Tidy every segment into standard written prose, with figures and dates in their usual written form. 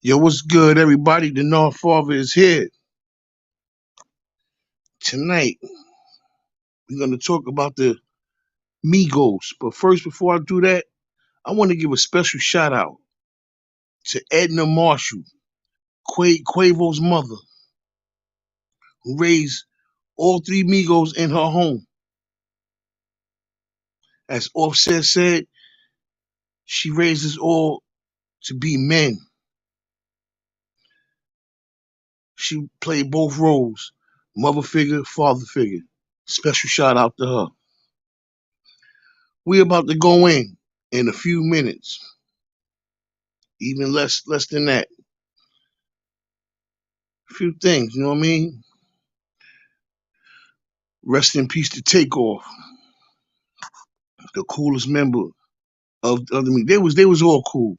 Yo, what's good, everybody? The North Father is here. Tonight, we're going to talk about the Migos. But first, before I do that, I want to give a special shout out to Edna Marshall, Qoevo's mother, who raised all three Migos in her home. As Offset said, she raised us all to be men. She played both roles, mother figure, father figure. Special shout out to her. We're about to go in a few minutes, even less than that. A few things, you know what I mean? Rest in peace to Takeoff, the coolest member of the me. They was all cool.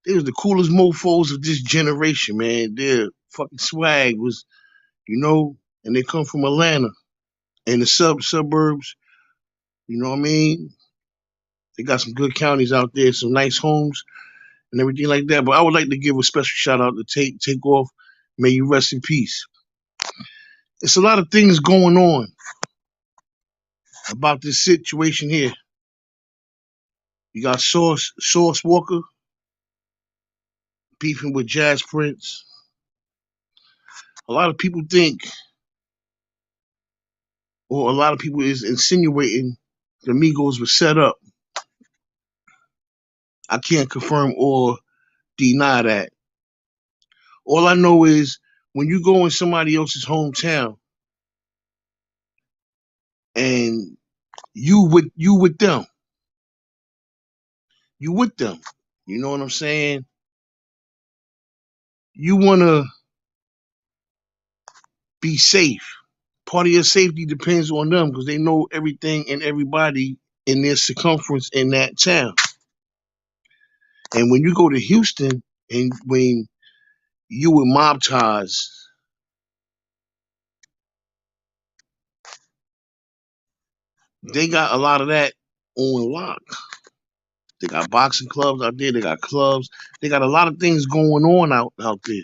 They was the coolest mofos of this generation, man. Their fucking swag was, and they come from Atlanta and the suburbs, you know what I mean? They got some good counties out there, some nice homes and everything like that. But I would like to give a special shout out to Takeoff. May you rest in peace. It's a lot of things going on about this situation here. You got Sauce Walker beefing with Jazz Prince. A lot of people think, or a lot of people is insinuating the Migos were set up. I can't confirm or deny that. All I know is when you go in somebody else's hometown and you with them, you with them. You know what I'm saying? You wanna be safe. Part of your safety depends on them because they know everything and everybody in their circumference in that town. And when you go to Houston and when you with mob ties, they got a lot of that on lock. They got boxing clubs out there. They got clubs. They got a lot of things going on out there.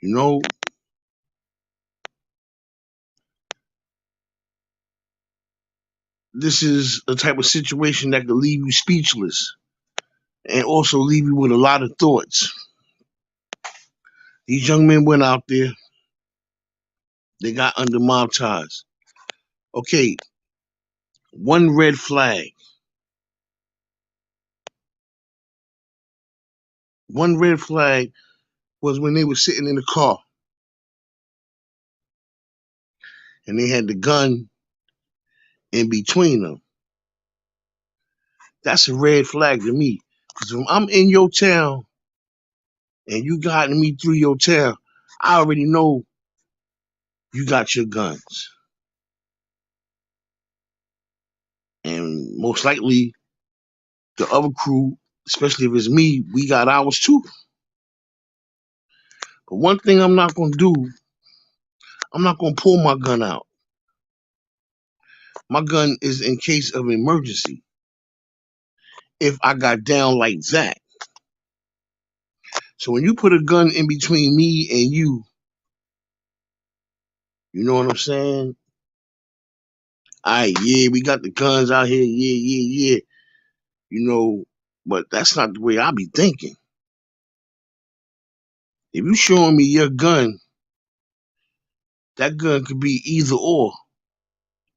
You know, this is a type of situation that could leave you speechless and also leave you with a lot of thoughts. These young men went out there. They got under mob ties. Okay, one red flag. One red flag was when they were sitting in the car and they had the gun in between them. That's a red flag to me. Because when I'm in your town and you guiding me through your town, I already know you got your guns. And most likely the other crew, especially if it's me, we got ours too. But one thing I'm not going to do, I'm not going to pull my gun out. My gun is in case of emergency. If I got down like that. So when you put a gun in between me and you know what I'm saying? Alright, yeah, we got the guns out here, yeah. But that's not the way I be thinking. If you showing me your gun, that gun could be either or.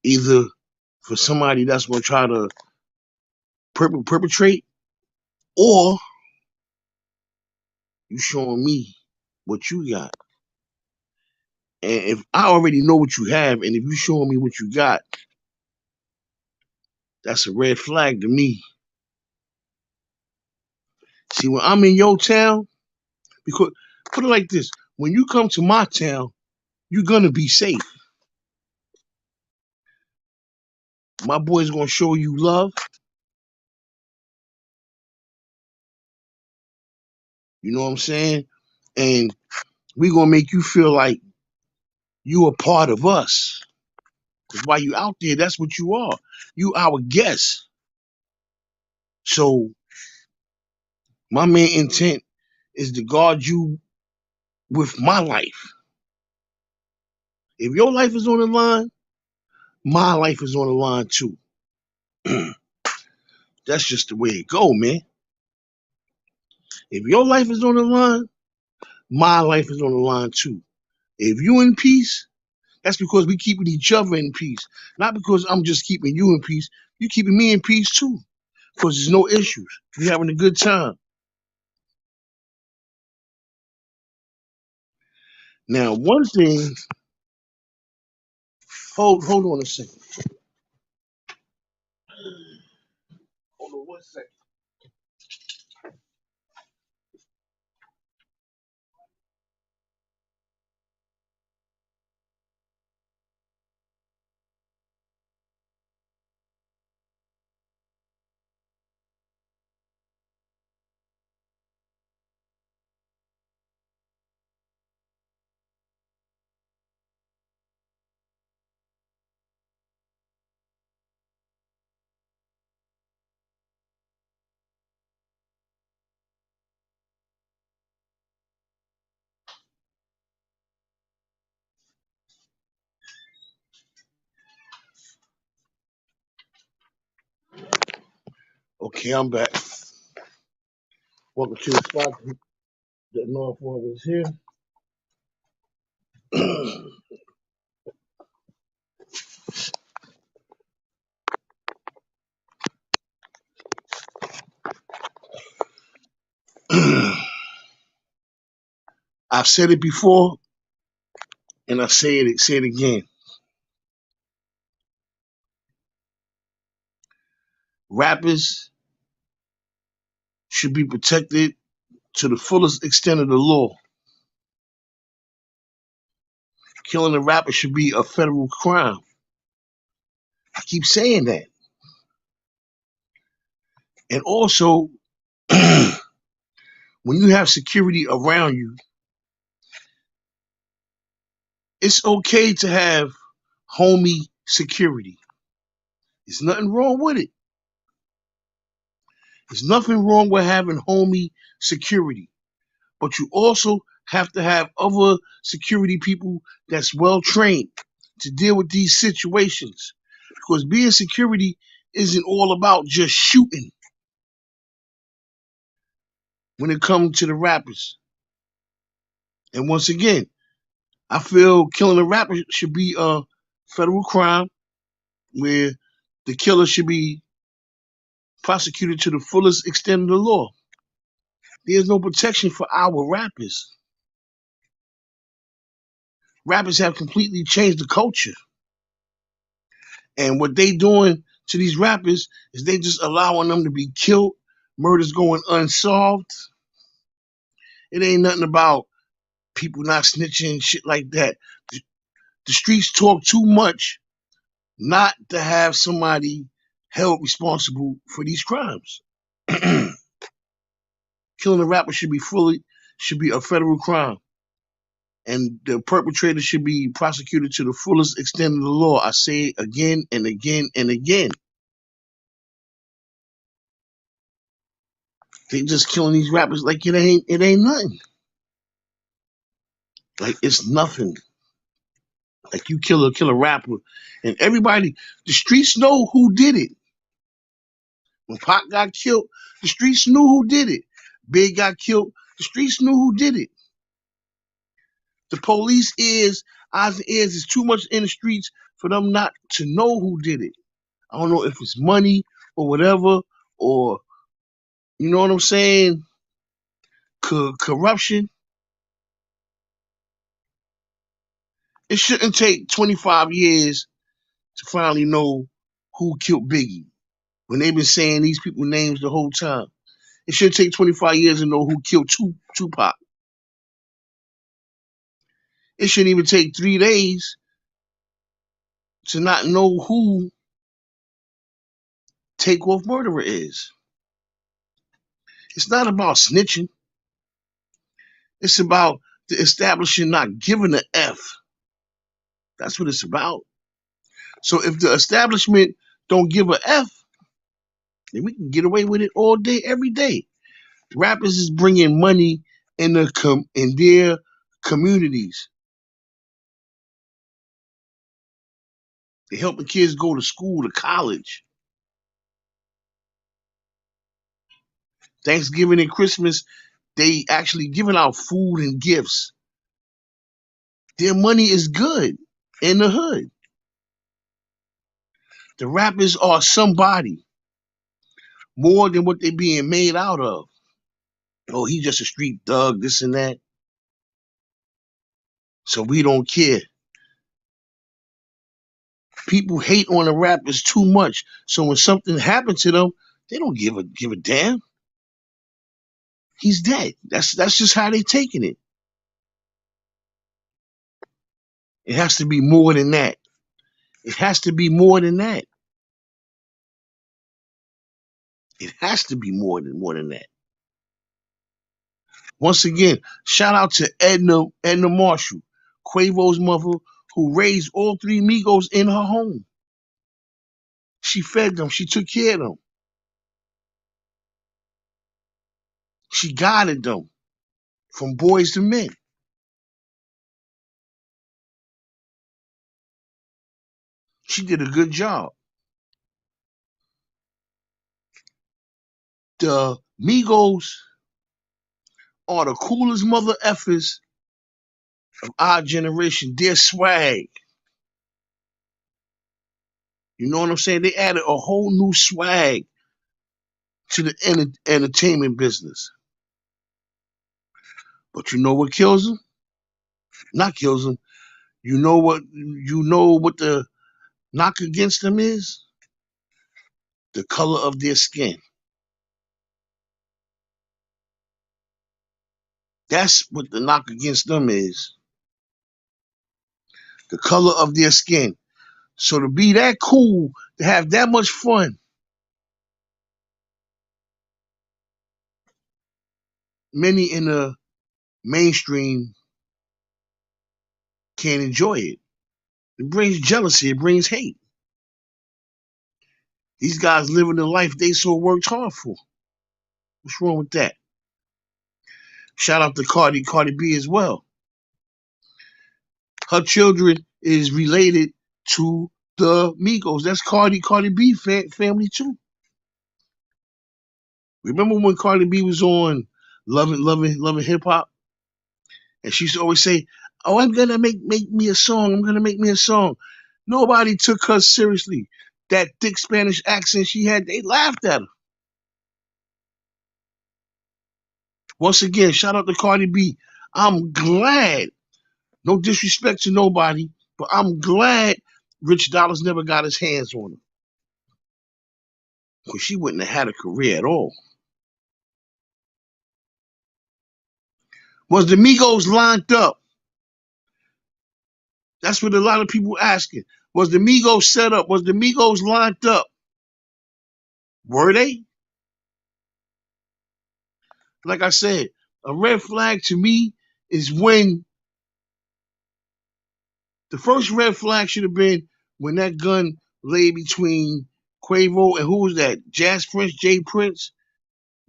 Either for somebody that's gonna try to perpetrate, or you showing me what you got. And if I already know what you have, and if you showing me what you got, that's a red flag to me. See, when I'm in your town, because put it like this, when you come to my town, you're gonna be safe. My boy's gonna show you love. You know what I'm saying? And we gonna make you feel like you a part of us. Because while you out there, that's what you are. You our guest. So my main intent is to guard you with my life. If your life is on the line, my life is on the line too. That's just the way it go, man. If your life is on the line, my life is on the line too. If you in peace, that's because we keeping each other in peace. Not because I'm just keeping you in peace. You keeping me in peace too. Because there's no issues. We having a good time. Now, one thing, hold on a second. Hold on one second. Okay, I'm back. Welcome to the spot that North One is here. I've said it before, and I say it again. Rappers should be protected to the fullest extent of the law. Killing a rapper should be a federal crime. I keep saying that. And also, when you have security around you, it's okay to have homie security. There's nothing wrong with it. There's nothing wrong with having homie security. But you also have to have other security people that's well trained to deal with these situations. Because being security isn't all about just shooting when it comes to the rappers. And once again, I feel killing a rapper should be a federal crime where the killer should be prosecuted to the fullest extent of the law. There's no protection for our rappers. Rappers have completely changed the culture. And what they doing to these rappers is they just allowing them to be killed, murders going unsolved. It ain't nothing about people not snitching, shit like that. The streets talk too much not to have somebody held responsible for these crimes. Killing a rapper should be a federal crime. And the perpetrator should be prosecuted to the fullest extent of the law. I say it again and again and again. They just killing these rappers like it ain't nothing. Like it's nothing. Like you kill a rapper, and everybody, the streets know who did it. When Pac got killed, the streets knew who did it. Big got killed, the streets knew who did it. The police eyes and ears is too much in the streets for them not to know who did it. I don't know if it's money or whatever, or you know what I'm saying, corruption. It shouldn't take 25 years to finally know who killed Biggie when they've been saying these people's names the whole time. It should take 25 years to know who killed Tupac. It shouldn't even take 3 days to not know who Takeoff Murderer is. It's not about snitching. It's about the establishment not giving a F. That's what it's about. So if the establishment don't give a F, then we can get away with it all day, every day. Rappers is bringing money in their communities. They're helping kids go to school, to college. Thanksgiving and Christmas, they actually giving out food and gifts. Their money is good in the hood. The rappers are somebody more than what they're being made out of. Oh, he just a street thug, this and that. So we don't care. People hate on the rappers too much. So when something happens to them, they don't give a damn. He's dead. That's just how they taking it. It has to be more than that. It has to be more than that. It has to be more than that. Once again, shout out to Edna Marshall, Qoevo's mother, who raised all three Migos in her home. She fed them. She took care of them. She guided them from boys to men. She did a good job. The Migos are the coolest mother effers of our generation. Their swag. You know what I'm saying? They added a whole new swag to the entertainment business. But you know what kills them? Not kills them. You know what the knock against them is? The color of their skin. That's what the knock against them is. The color of their skin. So to be that cool, to have that much fun, many in the mainstream can't enjoy it. It brings jealousy. It brings hate. These guys living the life they so worked hard for. What's wrong with that? Shout out to Cardi B as well. Her children is related to the Migos. That's Cardi B family too. Remember when Cardi B was on Loving Hip Hop, and she used to always say, "Oh, I'm gonna make me a song. I'm gonna make me a song." Nobody took her seriously. That thick Spanish accent she had, they laughed at her. Once again, shout out to Cardi B. I'm glad, no disrespect to nobody, but I'm glad Rich Dollars never got his hands on her. Because she wouldn't have had a career at all. Was the Migos lined up? That's what a lot of people asking. Was the Migos set up? Was the Migos lined up? Were they? Like I said, a red flag to me is when the first red flag should have been when that gun lay between Quavo and who was that? Jazz Prince, J Prince,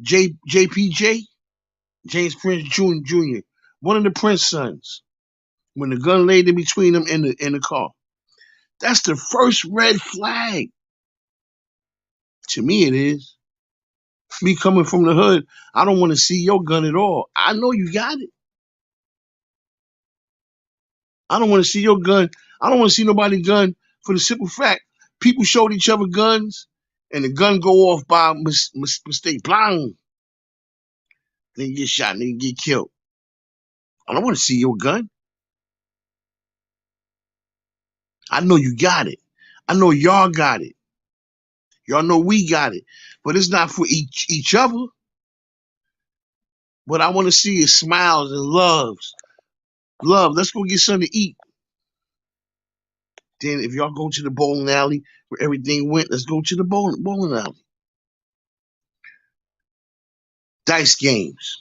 JPJ, James Prince Jr. One of the Prince sons. When the gun laid in between them in the car. That's the first red flag. To me, it is. Me coming from the hood, I don't want to see your gun at all. I know you got it. I don't want to see your gun. I don't want to see nobody gun for the simple fact people showed each other guns and the gun go off by mistake. Blang. Then you get shot and then you get killed. I don't want to see your gun. I know you got it. I know y'all got it. Y'all know we got it. But it's not for each other. What I want to see is smiles and loves. Love, let's go get something to eat. Then if y'all go to the bowling alley where everything went, let's go to the bowling alley. Dice games.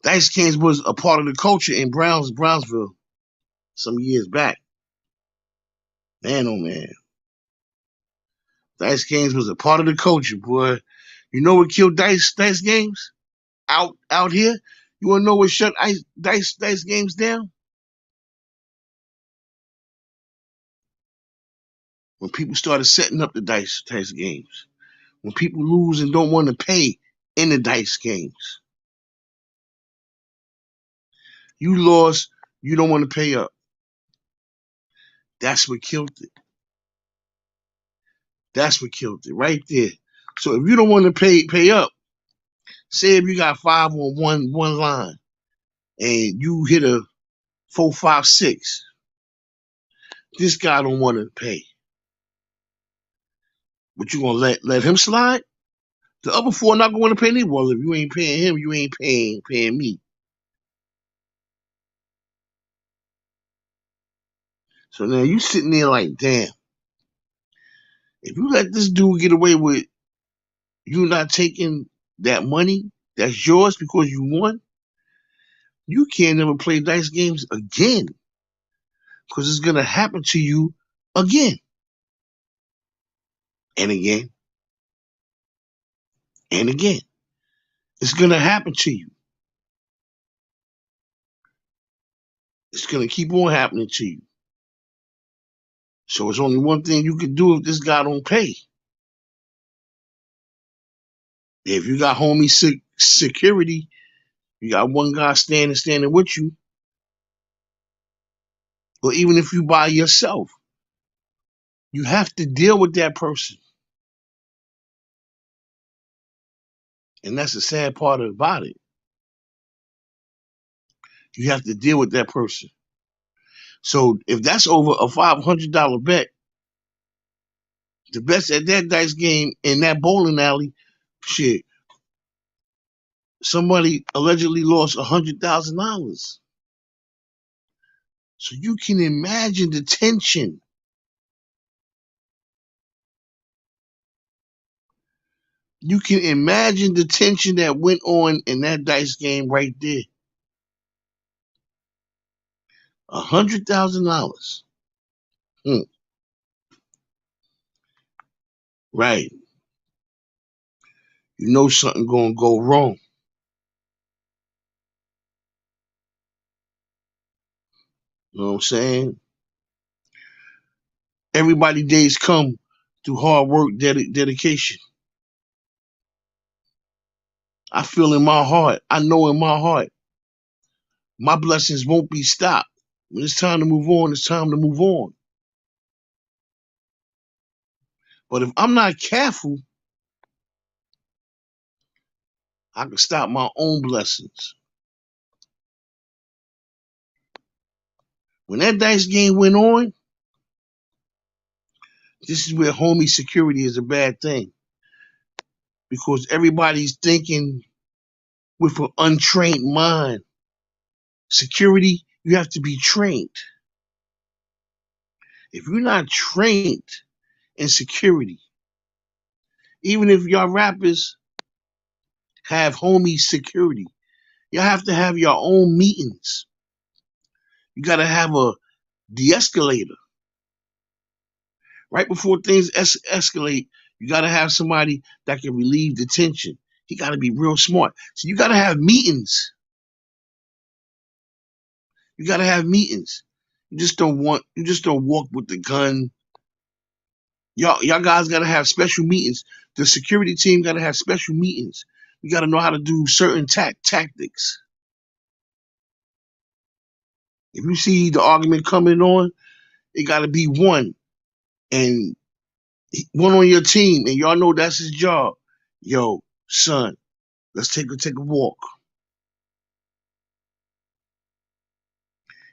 Dice games was a part of the culture in Brownsville some years back. Man, oh man. Dice games was a part of the culture, boy. You know what killed dice games? out here. You wanna know what shut dice games down? When people started setting up the dice games. When people lose and don't want to pay in the dice games. You lost, you don't want to pay up. That's what killed it. That's what killed it right there. So if you don't want to pay up, say if you got 5 on one line and you hit a 4, 5, 6, this guy don't want to pay. But you gonna let him slide? The other 4 not gonna want to pay neither. Well, if you ain't paying him, you ain't paying me. So now you sitting there like, damn. If you let this dude get away with you not taking that money that's yours because you won, you can't never play dice games again. Because it's gonna happen to you again. And again. And again. It's gonna happen to you. It's gonna keep on happening to you. So it's only one thing you can do if this guy don't pay. If you got homie security, you got one guy standing with you, or even if you by yourself, you have to deal with that person. And that's the sad part about it. You have to deal with that person. So if that's over a $500 bet, the bets at that dice game in that bowling alley, shit, somebody allegedly lost $100,000. So you can imagine the tension. You can imagine the tension that went on in that dice game right there. $100,000. Right. You know something gonna go wrong. You know what I'm saying? Everybody days come through hard work, dedication. I feel in my heart. I know in my heart. My blessings won't be stopped. When it's time to move on, it's time to move on. But if I'm not careful, I can stop my own blessings. When that dice game went on, this is where homie security is a bad thing. Because everybody's thinking with an untrained mind. Security, you have to be trained. If you're not trained in security, even if y'all rappers have homie security, y'all have to have your own meetings. You got to have a de-escalator. Right before things escalate, you got to have somebody that can relieve the tension. He got to be real smart. So you got to have meetings. You got to have meetings. You just don't walk with the gun. Y'all guys got to have special meetings. The security team got to have special meetings. You got to know how to do certain tactics. If you see the argument coming on, it got to be one. And one on your team, and y'all know that's his job. Yo, son, let's take a walk.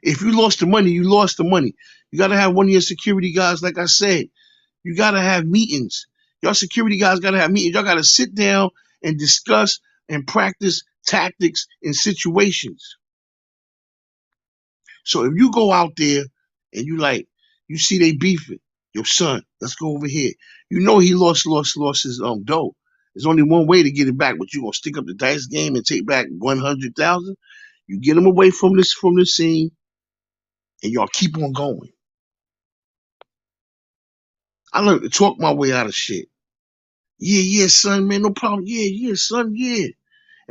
If you lost the money, you lost the money. You gotta have one of your security guys, like I said. You gotta have meetings. Your security guys gotta have meetings. Y'all gotta sit down and discuss and practice tactics in situations. So if you go out there and you see they beefing, your son, let's go over here. You know he lost his dough. There's only one way to get it back, but you gonna stick up the dice game and take back 100,000. You get him away from the scene, and y'all keep on going. I learned to talk my way out of shit. Yeah, son, man, no problem. Yeah, son, yeah.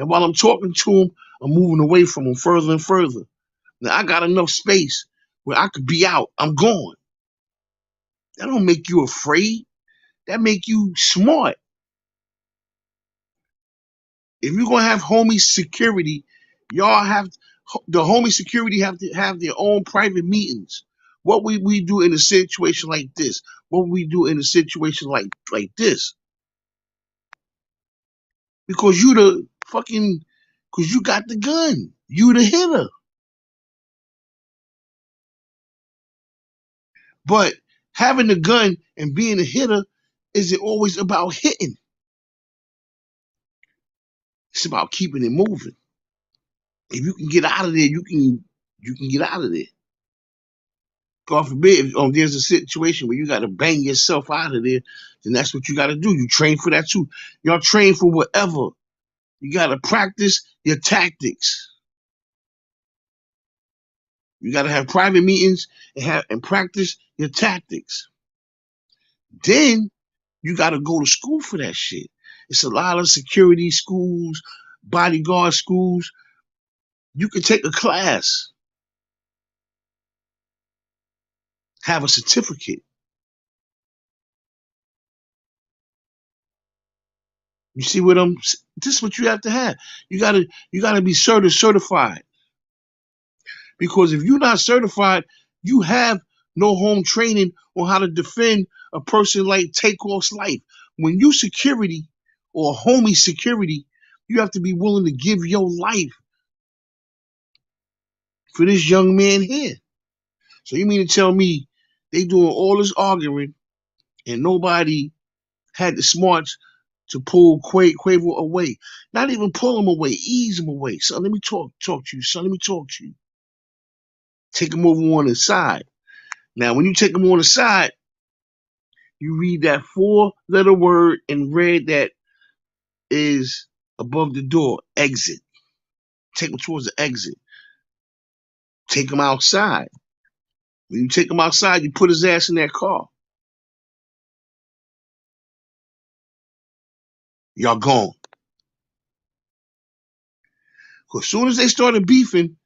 And while I'm talking to him, I'm moving away from him further and further. Now I got enough space where I could be out. I'm gone. That don't make you afraid. That make you smart. If you're gonna have homie security, y'all have the homie security have to have their own private meetings. What we do in a situation like this? What we do in a situation like this? Because you the fucking, because you got the gun. You the hitter. But having the gun and being a hitter isn't always about hitting. It's about keeping it moving. If you can get out of there, you can get out of there. God forbid, if there's a situation where you got to bang yourself out of there, then that's what you got to do. You train for that too. Y'all train for whatever. You got to practice your tactics. You got to have private meetings and practice your tactics. Then you got to go to school for that shit. It's a lot of security schools, bodyguard schools. You can take a class, have a certificate. You see what I'm? This is what you have to have. You gotta be certified. Because if you're not certified, you have no home training on how to defend a person like Takeoff's life. When you security or homie security, you have to be willing to give your life for this young man here. So you mean to tell me they doing all this arguing and nobody had the smarts to pull Qoevo away? Not even pull him away, ease him away. Son, let me talk to you. Son, let me talk to you. Take him over on the side. Now, when you take him on the side, you read that 4-letter word in red that is above the door, exit. Take him towards the exit. Take him outside. When you take him outside, you put his ass in that car. Y'all gone. Because as soon as they started beefing,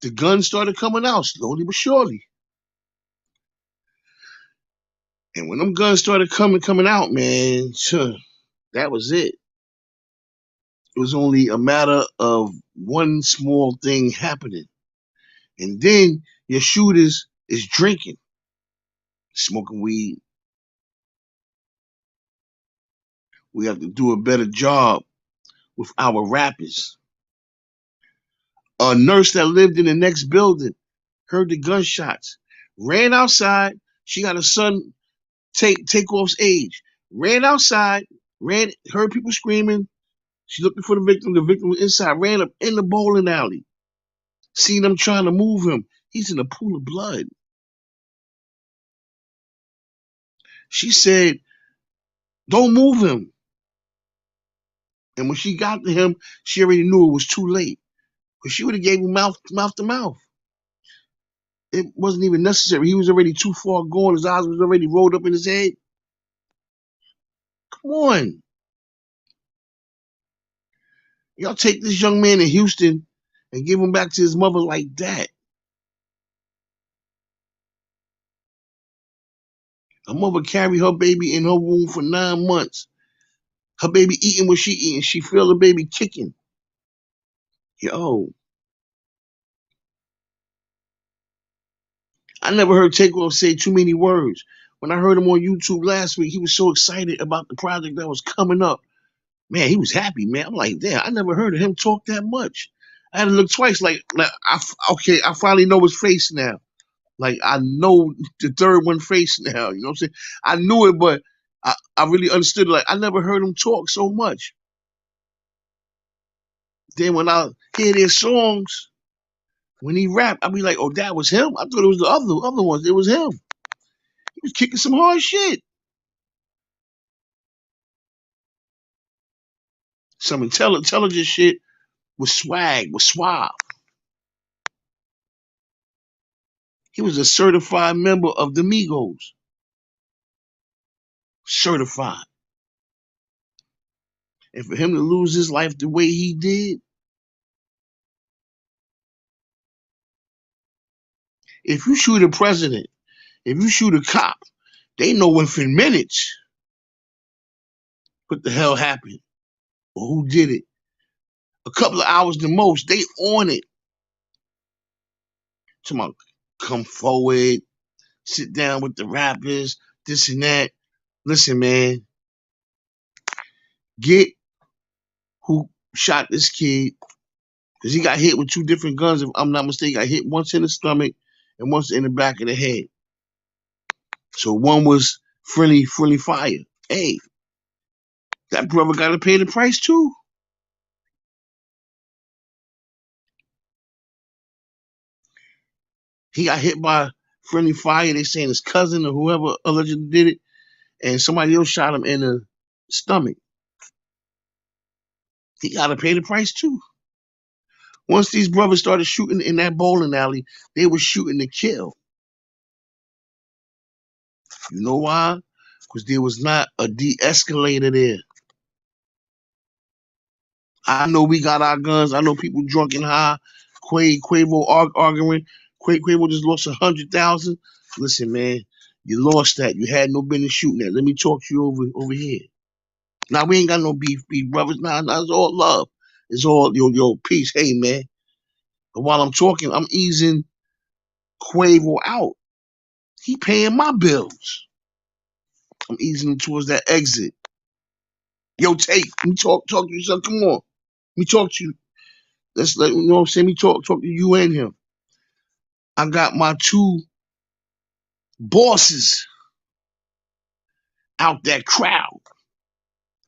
the guns started coming out slowly but surely. And when them guns started coming out, man, that was it. It was only a matter of one small thing happening. And then your shooters is drinking, smoking weed. We have to do a better job with our rappers. A nurse that lived in the next building heard the gunshots, ran outside. She got a son Takeoff's age. Ran outside, heard people screaming. She looking for the victim. The victim was inside. Ran up in the bowling alley. Seen them trying to move him. He's in a pool of blood. She said, "Don't move him." And when she got to him, she already knew it was too late. Because she would have gave him mouth to mouth. It wasn't even necessary. He was already too far gone. His eyes was already rolled up in his head. Come on. Y'all take this young man in Houston and give him back to his mother like that. A mother carried her baby in her womb for 9 months. Her baby eating what she eating. She feel the baby kicking. Yo, I never heard Takeoff say too many words. When I heard him on YouTube last week, he was so excited about the project that was coming up. Man, he was happy, man. I'm like, damn, I never heard of him talk that much. I had to look twice. Okay, I finally know his face now. Like, I know the third one face now. You know what I'm saying? I knew it, but I really understood it. Like, I never heard him talk so much. Then when I hear their songs, when he rapped, I'd be like, oh, that was him? I thought it was the other ones. It was him. He was kicking some hard shit. Some intelligent shit with swag, with suave. He was a certified member of the Migos. Certified. And for him to lose his life the way he did, if you shoot a president, if you shoot a cop, they know within minutes what the hell happened or who did it. A couple of hours the most, they on it. Tomorrow, come forward, sit down with the rappers, this and that. Listen, man, get who shot this kid, because he got hit with two different guns, if I'm not mistaken. Got hit once in the stomach and once in the back of the head. So one was friendly fire. Hey, that brother got to pay the price too. He got hit by friendly fire. They saying his cousin or whoever allegedly did it, and somebody else shot him in the stomach. He got to pay the price too. Once these brothers started shooting in that bowling alley, they were shooting to kill. You know why? Because there was not a de-escalator there. I know we got our guns. I know people drunk and high. Qoevo arguing. Qoevo just lost 100,000. Listen, man, you lost that. You had no business shooting that. Let me talk to you over here. Now we ain't got no beef, brothers. Nah, it's all love. It's all yo peace. Hey, man. But while I'm talking, I'm easing Qoevo out. He paying my bills. I'm easing him towards that exit. Yo, Tate, let me talk to you, son. Come on. Let me talk to you. Let's let you know what I'm saying. Me talk to you and him. I got my two bosses out that crowd.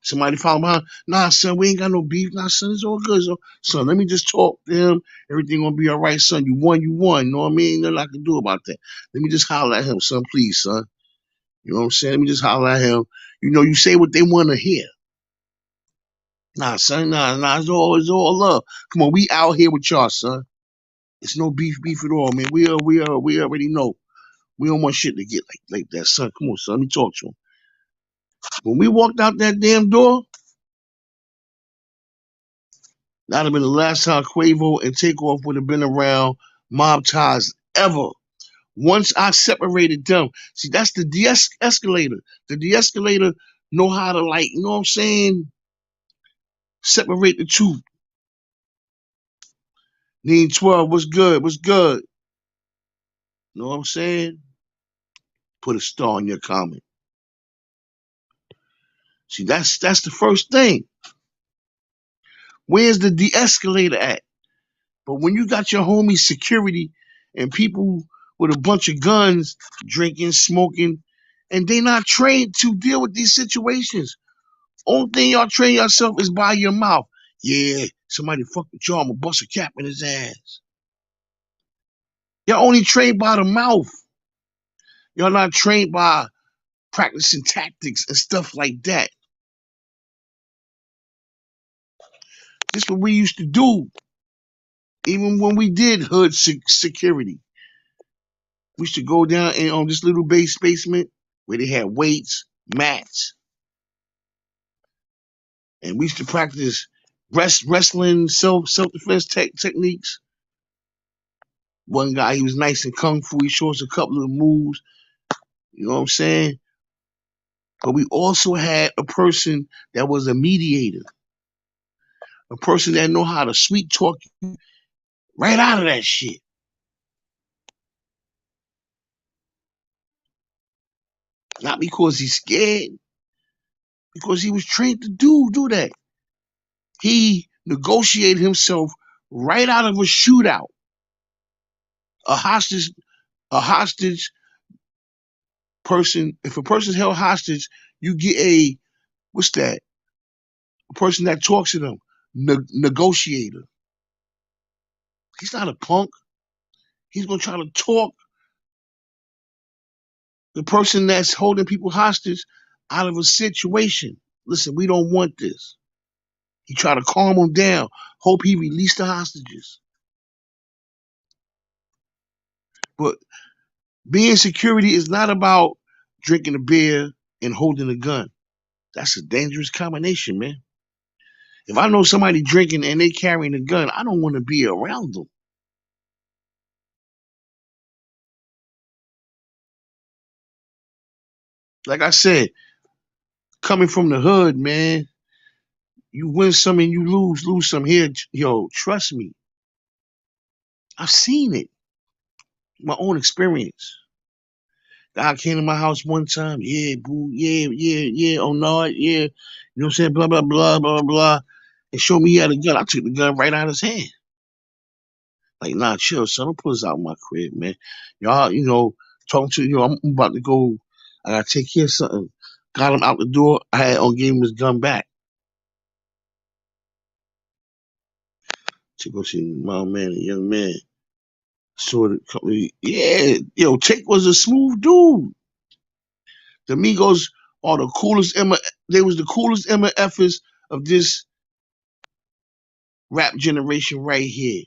Somebody follow behind. Nah, son, we ain't got no beef. Nah, son, it's all good. So, son, let me just talk to him. Everything gonna be all right, son. You won. You know what I mean? Nothing I can do about that. Let me just holler at him, son, please, son. You know what I'm saying? Let me just holler at him. You know, you say what they want to hear. Nah, son, nah, it's all love. Come on, we out here with y'all, son. It's no beef at all, man. We already know. We don't want shit to get like that, son. Come on, son. Let me talk to him. When we walked out that damn door, that'd have been the last time Qoevo and Takeoff would have been around mob ties ever. Once I separated them, see, that's the de-escalator. The de-escalator know how to, like, you know what I'm saying, separate the two. Need 12, what's good? What's good? You know what I'm saying? Put a star in your comment. See, that's the first thing. Where's the de-escalator at? But when you got your homie security and people with a bunch of guns, drinking, smoking, and they not trained to deal with these situations. Only thing y'all train yourself is by your mouth. Yeah, somebody fuck with y'all, I'ma bust a cap in his ass. Y'all only trained by the mouth. Y'all not trained by practicing tactics and stuff like that. This is what we used to do. Even when we did hood security. We used to go down and on this little basement where they had weights, mats, and we used to practice wrestling, self-defense techniques. One guy, he was nice in kung fu. He showed us a couple of moves. You know what I'm saying? But we also had a person that was a mediator, a person that know how to sweet talk you right out of that shit. Not because he's scared, because he was trained to do that. He negotiated himself right out of a shootout. A hostage person, if a person's held hostage, you get what's that? A person that talks to them, negotiator. He's not a punk. He's gonna try to talk the person that's holding people hostage out of a situation. Listen, we don't want this. He try to calm them down. Hope he released the hostages. But being security is not about drinking a beer and holding a gun. That's a dangerous combination, man. If I know somebody drinking and they carrying a gun, I don't want to be around them. Like I said, coming from the hood, man, you win some and you lose some. Here, yo, trust me, I've seen it, my own experience. God came to my house one time, yeah, boo, yeah, oh no, yeah, you know what I'm saying, blah, blah, blah, blah, blah, and showed me he had a gun. I took the gun right out of his hand. Like, nah, chill, son, don't put us out of my crib, man. Y'all, talking to you, I'm about to go, I gotta take care of something. Got him out the door, I had on gave him his gun back to go see my man, a young man. Sort of company. Yeah, yo, Chick was a smooth dude. The Migos are the coolest they was the coolest MFers of this rap generation right here.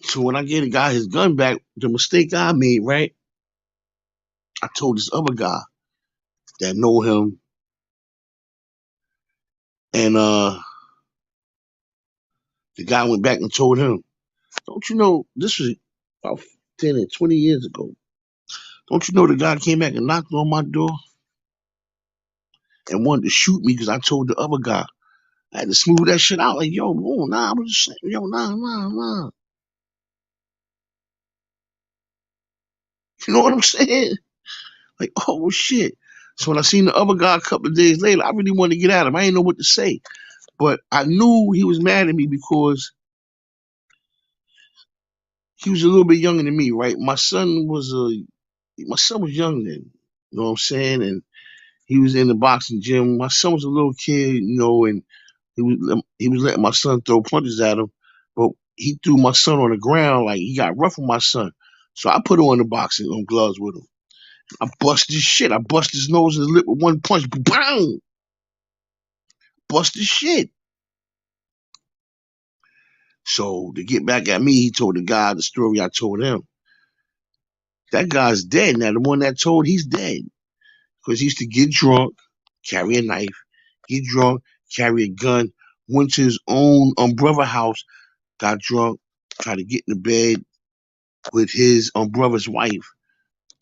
So when I gave the guy his gun back, the mistake I made, right? I told this other guy that know him, and the guy went back and told him, don't you know this was about 10 and 20 years ago. Don't you know the guy came back and knocked on my door and wanted to shoot me because I told the other guy. I had to smooth that shit out. Like, yo, oh, nah, I'm just saying, yo, nah. You know what I'm saying? Like, oh, shit. So when I seen the other guy a couple of days later, I really wanted to get at him. I didn't know what to say. But I knew he was mad at me because he was a little bit younger than me, right? My son was young then. You know what I'm saying? And he was in the boxing gym. My son was a little kid, and he was letting my son throw punches at him, but he threw my son on the ground like he got rough with my son. So I put on the boxing gloves with him. I bust his shit. I bust his nose and his lip with one punch. Bang! Bust his shit. So to get back at me, he told the guy the story I told him. That guy's dead now. The one that told, he's dead because he used to get drunk, carry a knife, get drunk, carry a gun, went to his own brother house, got drunk, tried to get in the bed with his brother's wife.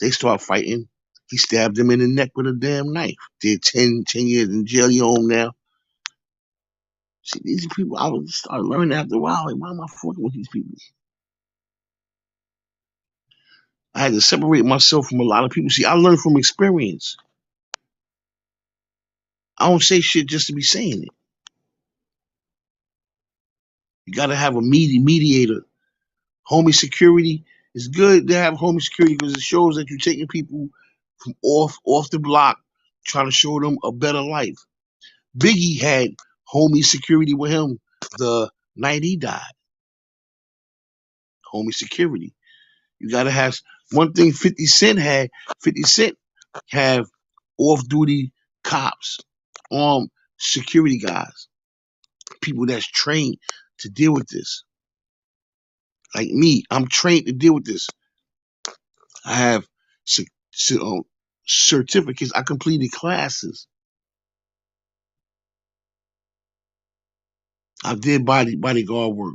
They start fighting. He stabbed him in the neck with a damn knife. Did 10 years in jail. He home now. See, these people, I was started learning after a while, like, why am I fucking with these people? I had to separate myself from a lot of people. See, I learned from experience. I don't say shit just to be saying it. You got to have a mediator. Homie security is good to have homie security because it shows that you're taking people from off the block, trying to show them a better life. Biggie had homie security with him the night he died. Homie security. You gotta have one thing 50 Cent had. 50 Cent have off-duty cops, security guys, people that's trained to deal with this. Like me, I'm trained to deal with this. I have certificates. I completed classes. I did bodyguard work.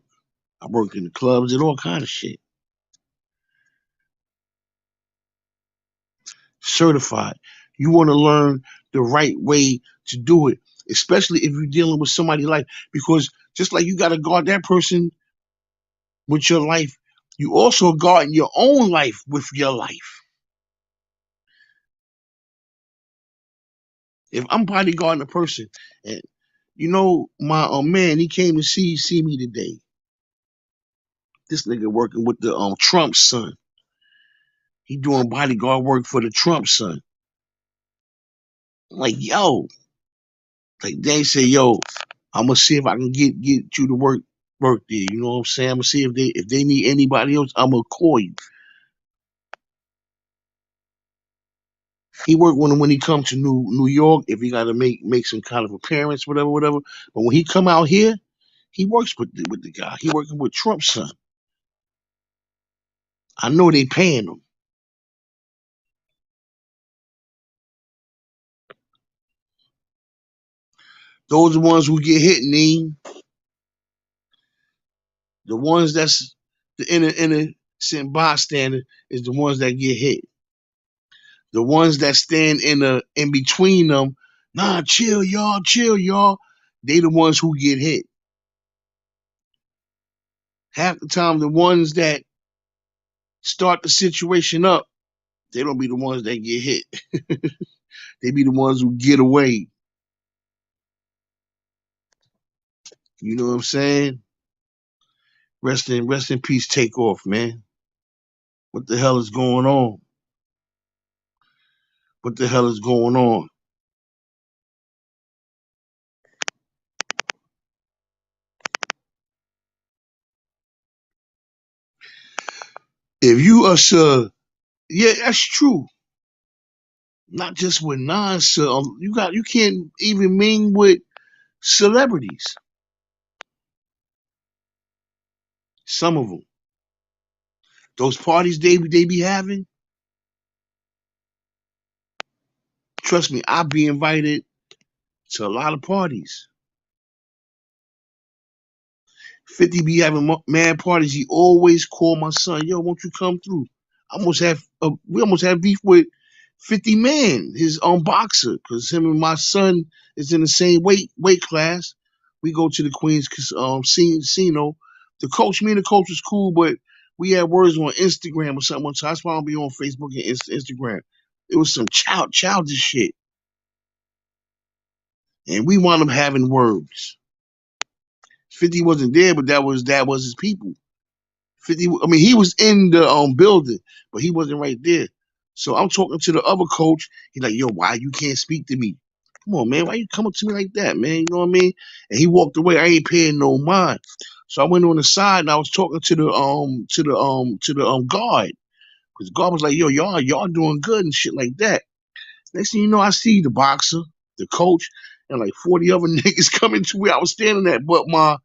I worked in the clubs and all kind of shit. Certified. You want to learn the right way to do it, especially if you're dealing with somebody like, because just like you got to guard that person with your life, you also guard your own life with your life. If I'm bodyguarding a person, and my man, he came to see me today. This nigga working with the Trump son. He doing bodyguard work for the Trump son. I'm like, yo, like they say, yo, I'm gonna see if I can get you to work there. You know what I'm saying? I'm gonna see if they need anybody else. I'm gonna call you. He work when he come to New York. If he got to make some kind of appearance, whatever. But when he come out here, he works with the guy. He working with Trump's son. I know they paying him. Those are the ones who get hit, Neen. The ones that's the innocent bystander is the ones that get hit. The ones that stand in between them, nah, chill, y'all, chill, y'all. They the ones who get hit. Half the time, the ones that start the situation up, they don't be the ones that get hit. They be the ones who get away. You know what I'm saying? Rest in peace, take off, man. What the hell is going on? What the hell is going on? If you are yeah, that's true. Not just with you can't even ming with celebrities. Some of them, those parties they be having. Trust me, I be invited to a lot of parties. 50 be having mad parties. He always call my son, yo, won't you come through? We almost have beef with 50 man, his own boxer, because him and my son is in the same weight class. We go to the Queens casino. The coach, me and the coach was cool, but we had words on Instagram or something. So that's why I'll be on Facebook and Instagram. It was some childish shit, and we wound up having words. 50 wasn't there, but that was his people. 50. I mean, he was in the building, but he wasn't right there. So I'm talking to the other coach. He's like, yo, why you can't speak to me? Come on, man. Why you come up to me like that, man? You know what I mean? And he walked away. I ain't paying no mind. So I went on the side and I was talking to the guard. Because the guard was like, yo, y'all doing good and shit like that. Next thing you know, I see the boxer, the coach, and like 40 other niggas coming to where I was standing at. But my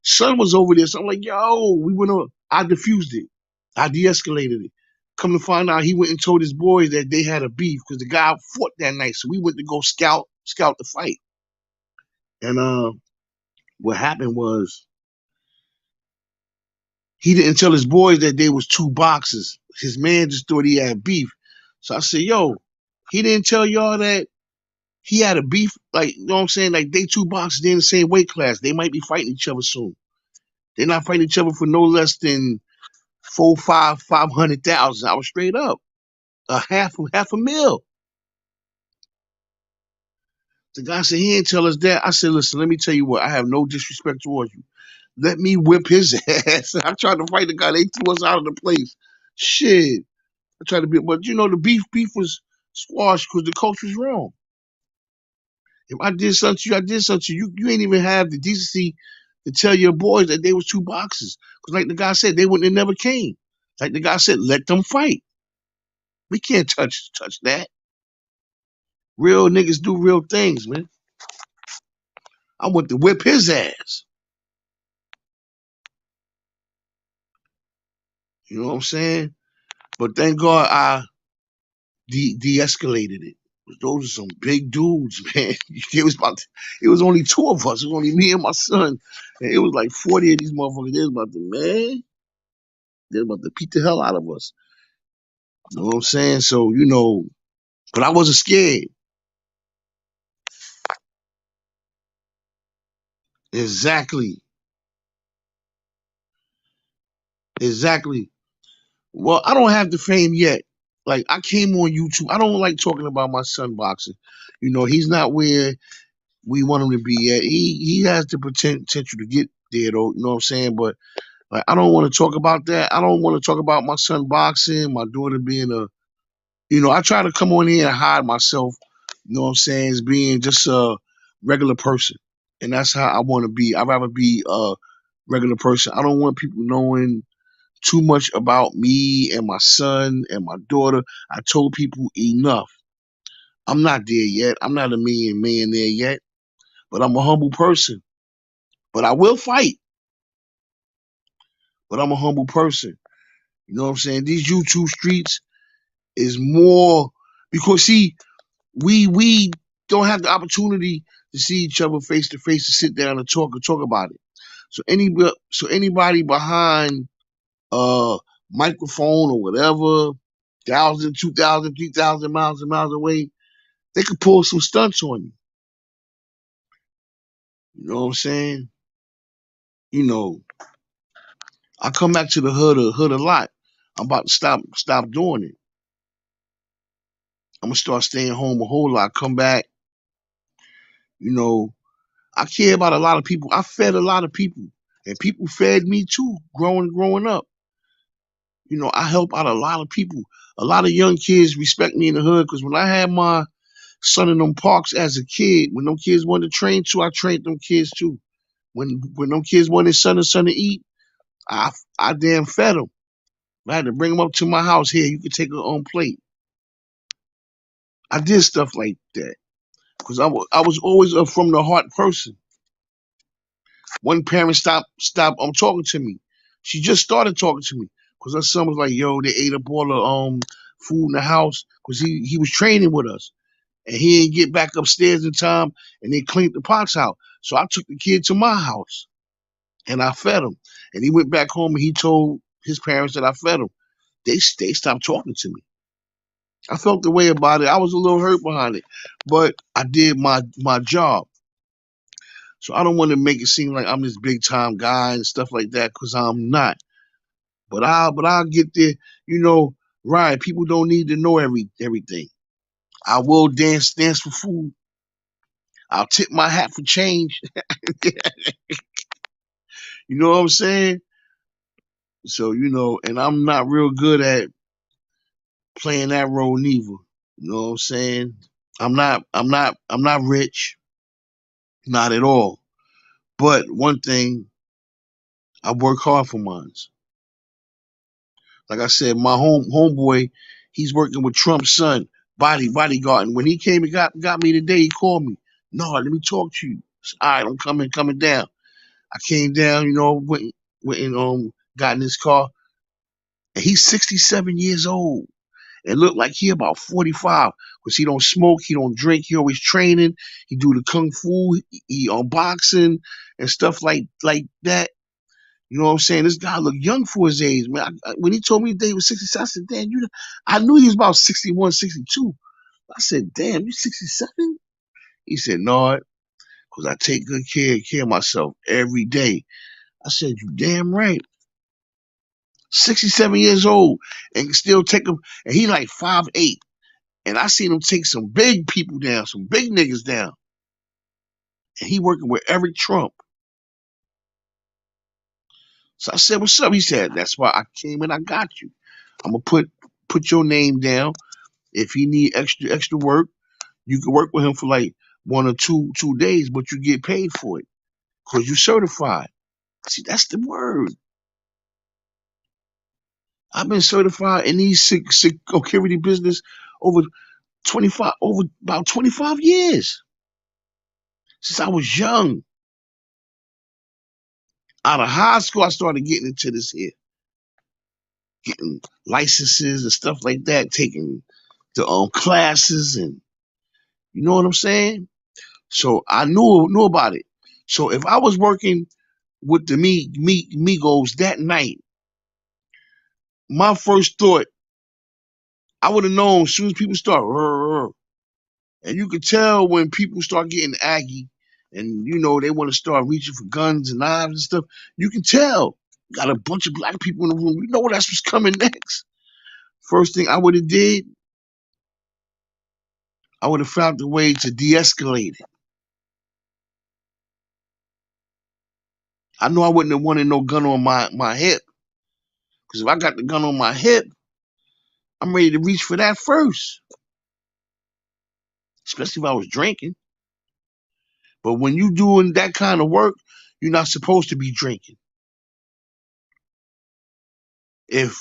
son was over there. So I'm like, yo, we went on. I diffused it. I de-escalated it. Come to find out, he went and told his boys that they had a beef because the guy fought that night. So we went to go scout the fight. And what happened was he didn't tell his boys that they was two boxers. His man just thought he had beef. So I said, yo, he didn't tell y'all that he had a beef. Like, you know what I'm saying? Like, they two boxers, they in the same weight class. They might be fighting each other soon. They're not fighting each other for no less than 500,000. I was straight up a half a mil. The guy said he didn't tell us that. I said, listen, let me tell you what. I have no disrespect towards you. Let me whip his ass. I tried to fight the guy. They threw us out of the place. Shit. I tried to be, but the beef was squashed because the coach was wrong. If I did something to you, I did something to you. You ain't even have the decency to tell your boys that they was two boxers. Because like the guy said, they wouldn't have never came. Like the guy said, let them fight. We can't touch that. Real niggas do real things, man. I went to whip his ass. You know what I'm saying? But thank God I de-escalated it. Those are some big dudes, man. It was only two of us. It was only me and my son. And it was like 40 of these motherfuckers. They was about to beat the hell out of us. You know what I'm saying? So, but I wasn't scared. Exactly. Exactly. Well, I don't have the fame yet. Like, I came on YouTube. I don't like talking about my son boxing. He's not where we want him to be yet. He has the potential to get there, though. You know what I'm saying? But like, I don't want to talk about that. I don't want to talk about my son boxing, my daughter being I try to come on here and hide myself, you know what I'm saying, as being just a regular person. And that's how I want to be. I'd rather be a regular person. I don't want people knowing too much about me and my son and my daughter. I told people enough. I'm not there yet. I'm not a millionaire yet, but I'm a humble person. But I will fight. But I'm a humble person. You know what I'm saying? These YouTube streets is more because see, we don't have the opportunity to see each other face to face, to sit down and talk about it. So anybody behind microphone or whatever, 1,000, 2,000, 3,000 miles and miles away, they could pull some stunts on you. You know what I'm saying? You know, I come back to the hood a lot. I'm about to stop doing it. I'm gonna start staying home a whole lot. Come back, you know. I care about a lot of people. I fed a lot of people, and people fed me too. Growing up, I help out a lot of people. A lot of young kids respect me in the hood because when I had my son in them parks as a kid, when them kids wanted to train too, I trained them kids too. When them kids wanted something to eat, I damn fed them. I had to bring them up to my house. Here, you can take your own plate. I did stuff like that because I was always a from the heart person. One parent stopped talking to me. She just started talking to me because her son was like, "Yo, they ate up all the food in the house because he was training with us and he didn't get back upstairs in time and they cleaned the pots out. So I took the kid to my house and I fed him. And he went back home and he told his parents that I fed him. They stopped talking to me. I felt the way about it. I was a little hurt behind it, but I did my job. So I don't want to make it seem like I'm this big time guy and stuff like that because I'm not. But I'll get there. You know, right? People don't need to know everything. I will dance for food. I'll tip my hat for change. You know what I'm saying? So and I'm not real good at playing that role neither. You know what I'm saying? I'm not rich, not at all. But one thing, I work hard for mine. Like I said, my homeboy, he's working with Trump's son, bodyguard. And when he came and got me today, he called me. No, let me talk to you. I said, all right, I'm coming down. I came down, went and got in his car, and he's 67 years old and looked like he about 45 because he don't smoke, he don't drink, he always training, he do the kung fu, he on boxing and stuff like that. You know what I'm saying? This guy looked young for his age, man. When he told me that he was 67, I said, damn, I knew he was about 61, 62. I said, damn, you 67? He said, no, because I take good care of myself every day. I said, you damn right. 67 years old and can still take him, and he like 5'8". And I seen him take some big people down, some big niggas down. And he working with Eric Trump. So I said, what's up? He said, that's why I came and I got you. I'm gonna put your name down. If he need extra work, you can work with him for like 1 or 2 days, but you get paid for it because you certified. See, that's the word. I've been certified in these security business over about 25 years since I was young. Out of high school, I started getting into this here, getting licenses and stuff like that, taking the classes, and you know what I'm saying. So I knew about it. So if I was working with the Migos that night, my first thought, I would have known as soon as people start, "Rrr, rrr," and you could tell when people start getting aggy, and they want to start reaching for guns and knives and stuff. You can tell. Got a bunch of black people in the room. You know that's what's coming next. First thing I would have did, I would have found a way to de-escalate it. I know I wouldn't have wanted no gun on my hip, because if I got the gun on my hip, I'm ready to reach for that first, especially if I was drinking. But when you doing that kind of work, you're not supposed to be drinking. If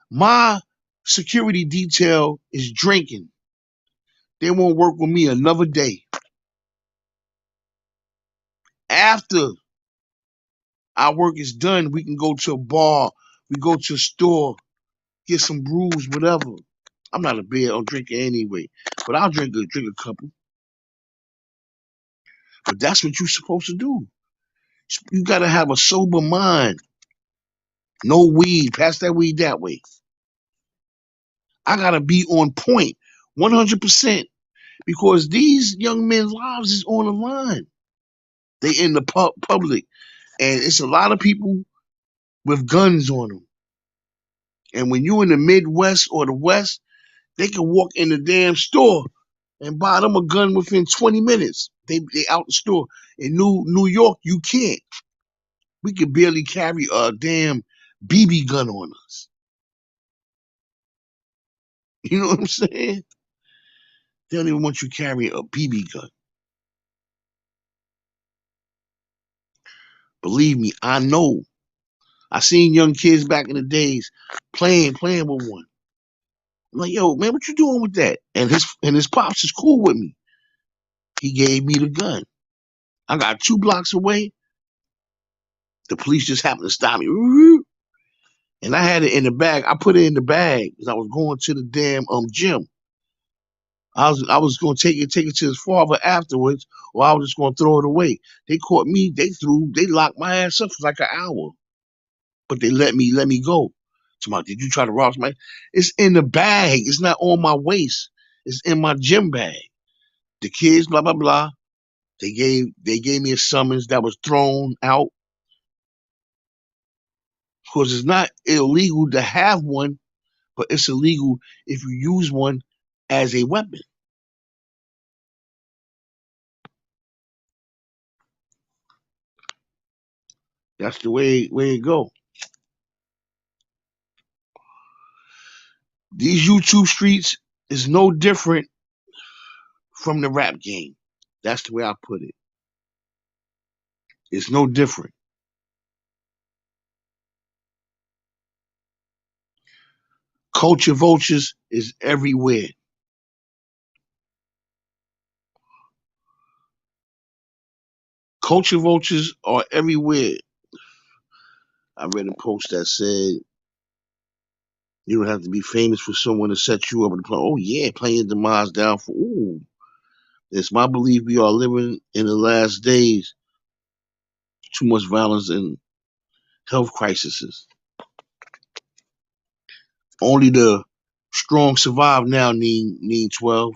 my security detail is drinking, they won't work with me another day. After our work is done, we can go to a bar, we go to a store, get some brews, whatever. I'm not a beer or drinker anyway, but I'll drink a couple. But that's what you're supposed to do. You gotta have a sober mind. No weed. Pass that weed that way. I gotta be on point, 100%, because these young men's lives is on the line. They in the public, and it's a lot of people with guns on them. And when you in the Midwest or the West, they can walk in the damn store and buy them a gun within 20 minutes. They out the store. In New York, you can't. We can barely carry a damn BB gun on us. You know what I'm saying? They don't even want you carrying a BB gun. Believe me, I know. I seen young kids back in the days playing with one. I'm like, yo, man, what you doing with that? And his pops is cool with me. He gave me the gun. I got 2 blocks away. The police just happened to stop me. And I had it in the bag. I put it in the bag because I was going to the damn gym. I was gonna take it to his father afterwards, or I was just gonna throw it away. They caught me, they locked my ass up for like an hour. But they let me go. Somebody, did you try to rob somebody? It's in the bag. It's not on my waist. It's in my gym bag. The kids, blah blah blah. They gave me a summons that was thrown out because it's not illegal to have one, but it's illegal if you use one as a weapon. That's the way it go. These YouTube streets is no different from the rap game. That's the way I put it. It's no different. Culture vultures is everywhere. Culture vultures are everywhere. I read a post that said you don't have to be famous for someone to set you up and play. Oh yeah, playing your demise down for. Ooh, it's my belief we are living in the last days. Too much violence and health crises. Only the strong survive now. Need 12.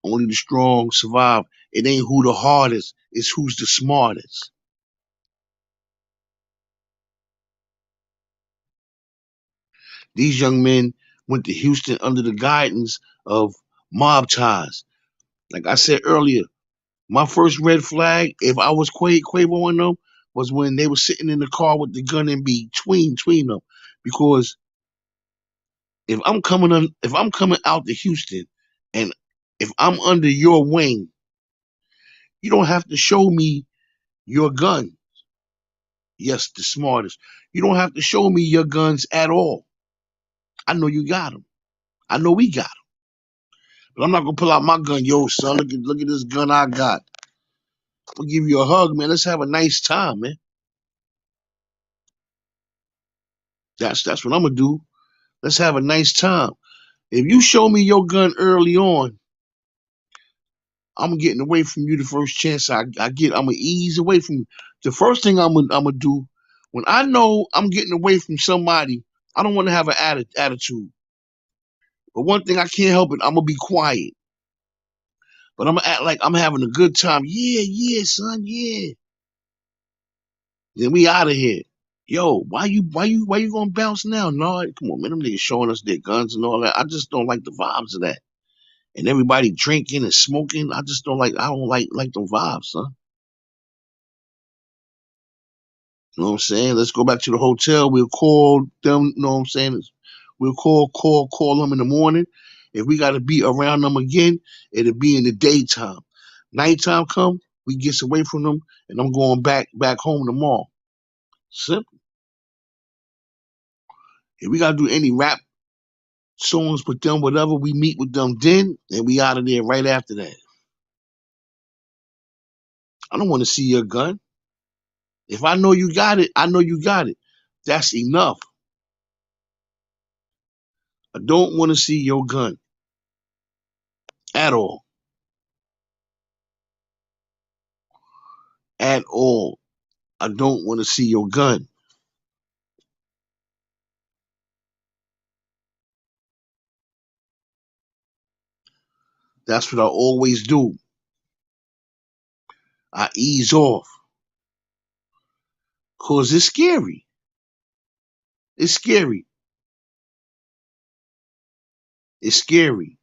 Only the strong survive. It ain't who the hardest. It's who's the smartest. These young men went to Houston under the guidance of mob ties. Like I said earlier, my first red flag, if I was Quavo on them, was when they were sitting in the car with the gun in between them. Because if I'm coming out to Houston, and if I'm under your wing, you don't have to show me your gun. Yes, the smartest. You don't have to show me your guns at all. I know you got them. I know we got them. But I'm not gonna pull out my gun. Yo, son, look at this gun I got. I'll give you a hug, man. Let's have a nice time, man. That's what I'm gonna do. Let's have a nice time. If you show me your gun early on, I'm getting away from you the first chance I get. I'm gonna ease away from you. The first thing I'm gonna do when I know I'm getting away from somebody, I don't want to have an attitude. But one thing I can't help it, I'm gonna be quiet. But I'm gonna act like I'm having a good time. Yeah, yeah, son, yeah. Then we out of here. Yo, why you gonna bounce now? No, come on, man. Them niggas showing us their guns and all that. I just don't like the vibes of that. And everybody drinking and smoking. I don't like them vibes, son. You know what I'm saying? Let's go back to the hotel. We'll call them, you know what I'm saying? We'll call them in the morning. If we gotta be around them again, it'll be in the daytime. Nighttime come, we gets away from them, and I'm going back home tomorrow. Simple. If we gotta do any rap songs with them, whatever, we meet with them then, and we out of there right after that. I don't want to see your gun. If I know you got it, I know you got it. That's enough. I don't want to see your gun at all. at all. I don't want to see your gun. That's what I always do. I ease off. Cause it's scary. It's scary. It's scary.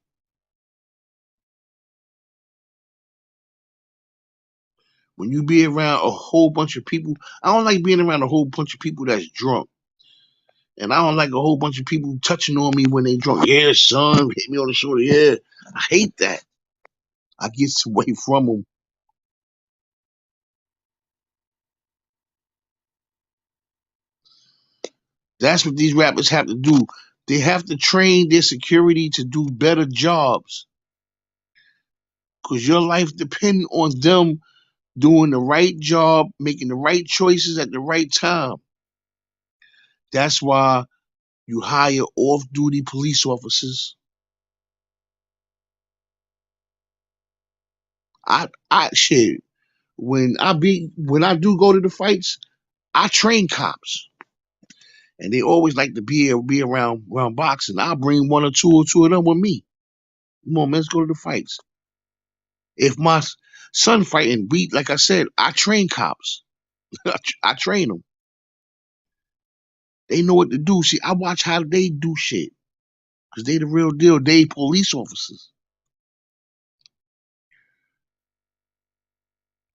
When you be around a whole bunch of people, I don't like being around a whole bunch of people that's drunk. And I don't like a whole bunch of people touching on me when they drunk. Yeah, son, hit me on the shoulder. Yeah. I hate that. I get away from them. That's what these rappers have to do. They have to train their security to do better jobs. Because your life depends on them doing the right job, making the right choices at the right time. That's why you hire off-duty police officers. I shit. When I do go to the fights, I train cops, and they always like to be around boxing. I'll bring one or two of them with me. Come on, man, let's go to the fights. If my son fighting, like I said, I train cops. I train them. They know what to do. See, I watch how they do shit because they the real deal. They police officers.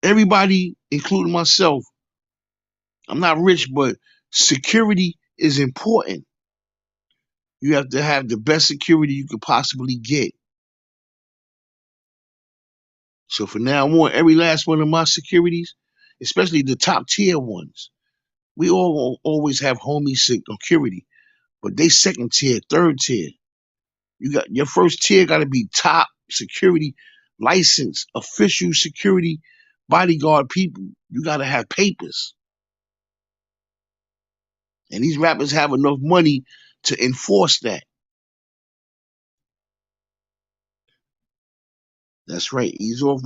Everybody, including myself, I'm not rich, but security is important. You have to have the best security you could possibly get. So for now on, every last one of my securities, especially the top tier ones, we all always have homie security, but they second tier, third tier. You got your first tier got to be top security, license, official security, bodyguard people. You got to have papers, and these rappers have enough money to enforce that. That's right. Ease off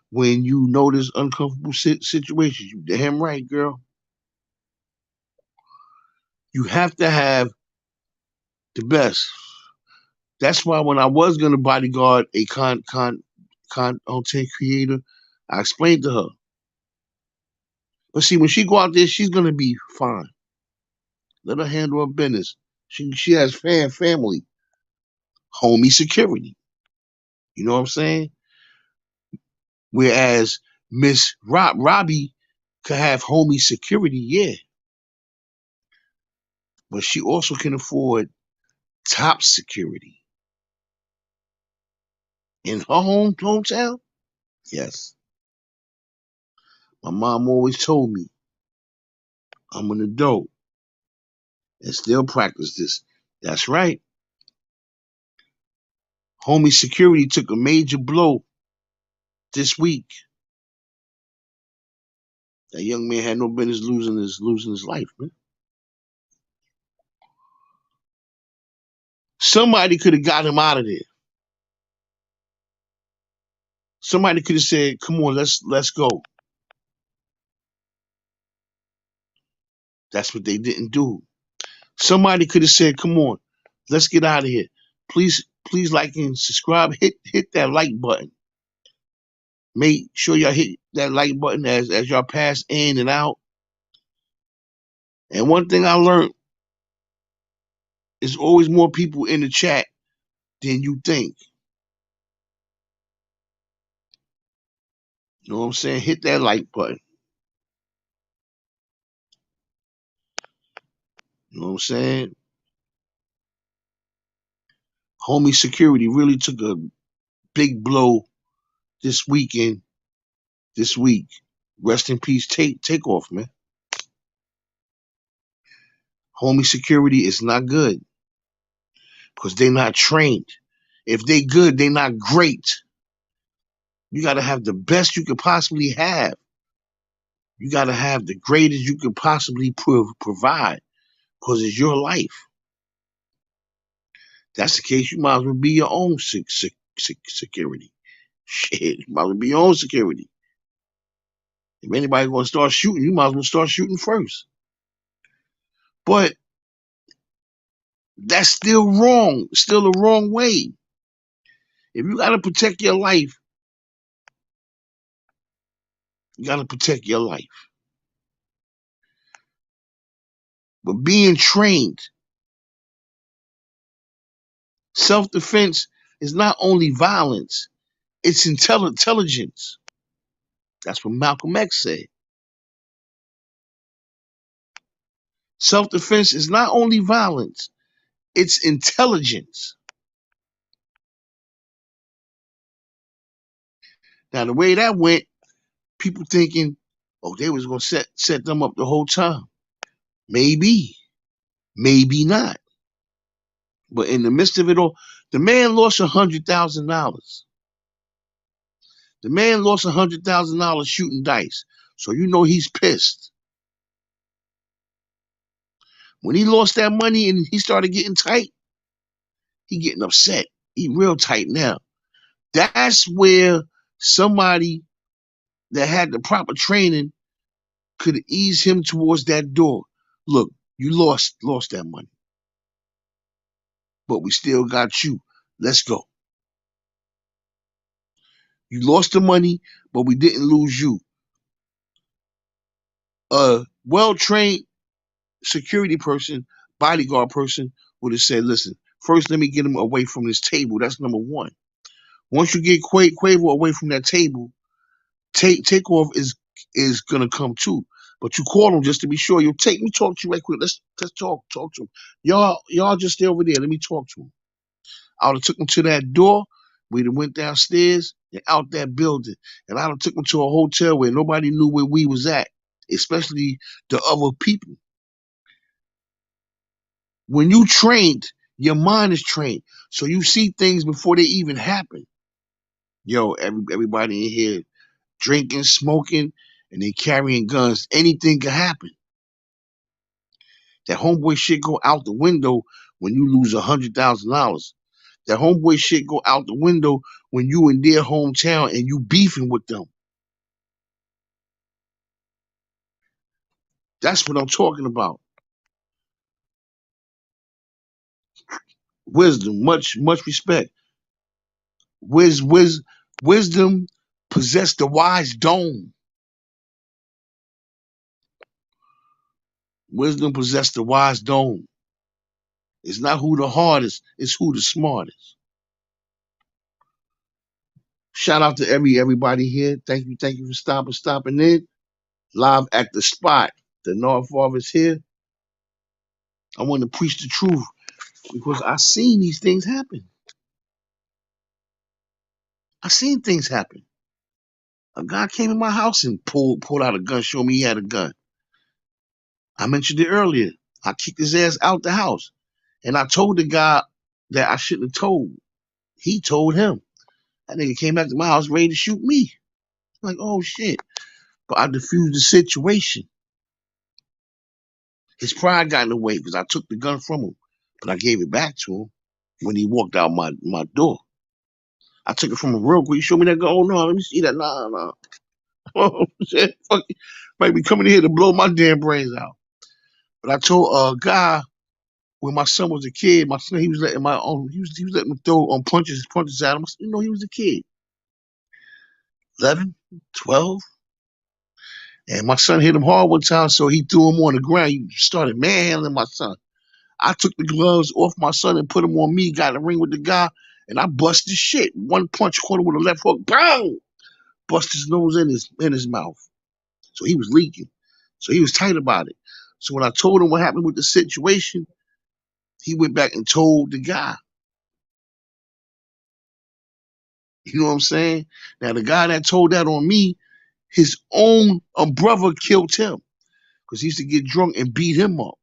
when you notice uncomfortable situations. You damn right, girl. You have to have the best. That's why when I was gonna bodyguard a content creator, I explained to her. But see, when she go out there, she's gonna be fine. Let her handle her business. She has family, homie security. You know what I'm saying? Whereas Miss Robbie could have homie security, yeah, but she also can afford top security in her hometown. Yes, my mom always told me I'm an adult and still practice this. That's right. Homie security took a major blow this week. That young man had no business losing his life, man. Somebody could have got him out of there. Somebody could have said, "Come on, let's go." That's what they didn't do. Somebody could have said, "Come on, let's get out of here." Please like and subscribe. Hit that like button. Make sure y'all hit that like button as y'all pass in and out. And one thing I learned is always more people in the chat than you think. You know what I'm saying? Hit that like button. You know what I'm saying? Homie security really took a big blow this weekend, this week. Rest in peace, take off, man. Homie security is not good because they're not trained. If they good, they not great. You gotta have the best you could possibly have. You gotta have the greatest you could possibly provide because it's your life. That's the case. You might as well be your own security. Shit, you might as well be your own security. If anybody gonna start shooting, you might as well start shooting first. But that's still wrong. Still the wrong way. If you gotta protect your life, you gotta protect your life. But being trained, self-defense is not only violence, it's intelligence. That's what Malcolm X said. Self-defense is not only violence, it's intelligence. Now the way that went, people thinking, oh, they was gonna set them up the whole time. Maybe, maybe not. But in the midst of it all, the man lost $100,000. The man lost $100,000 shooting dice. So you know he's pissed. When he lost that money and he started getting tight, he getting upset. He real tight now. That's where somebody that had the proper training could ease him towards that door. Look, you lost that money, but we still got you. Let's go. You lost the money, but we didn't lose you. A well-trained security person, bodyguard person would have said, listen, first let me get him away from this table. That's number one. Once you get Qoevo away from that table, takeoff is gonna come too. But you call him just to be sure. You'll take me talk to you right quick. Let's talk to him. Y'all just stay over there. Let me talk to him. I would have took him to that door. We'd have went downstairs and out that building. And I'd have took him to a hotel where nobody knew where we was at, especially the other people. When you trained, your mind is trained. So you see things before they even happen. Yo, everybody in here drinking, smoking, and they carrying guns. Anything can happen. That homeboy shit go out the window when you lose $100,000. That homeboy shit go out the window when you in their hometown and you beefing with them. That's what I'm talking about. Wisdom, much respect. Wisdom possess the wise dome. Wisdom possess the wise dome. It's not who the hardest, it's who the smartest. Shout out to everybody here. Thank you for stopping in. Live at the spot. The North Office here. I want to preach the truth because I seen these things happen. I seen things happen. A guy came in my house and pulled out a gun, showed me he had a gun. I mentioned it earlier. I kicked his ass out the house. And I told the guy that I shouldn't have told. He told him. That nigga came back to my house ready to shoot me. I'm like, oh shit. But I diffused the situation. His pride got in the way because I took the gun from him. But I gave it back to him when he walked out my door. I took it from him real quick. He showed me that gun. Oh no, let me see that. Nah. Oh shit. Fuck. Might be coming here to blow my damn brains out. But I told a guy when my son was a kid, my son, he was letting he was letting him throw punches at him. You know, he was a kid. 11, 12. And my son hit him hard one time, so he threw him on the ground. He started manhandling my son. I took the gloves off my son and put them on me, got in the ring with the guy, and I busted shit. One punch caught him with a left hook. Bang! Bust his nose in his mouth. So he was leaking. So he was tight about it. So when I told him what happened with the situation, he went back and told the guy. You know what I'm saying? Now the guy that told that on me, his own brother killed him because he used to get drunk and beat him up.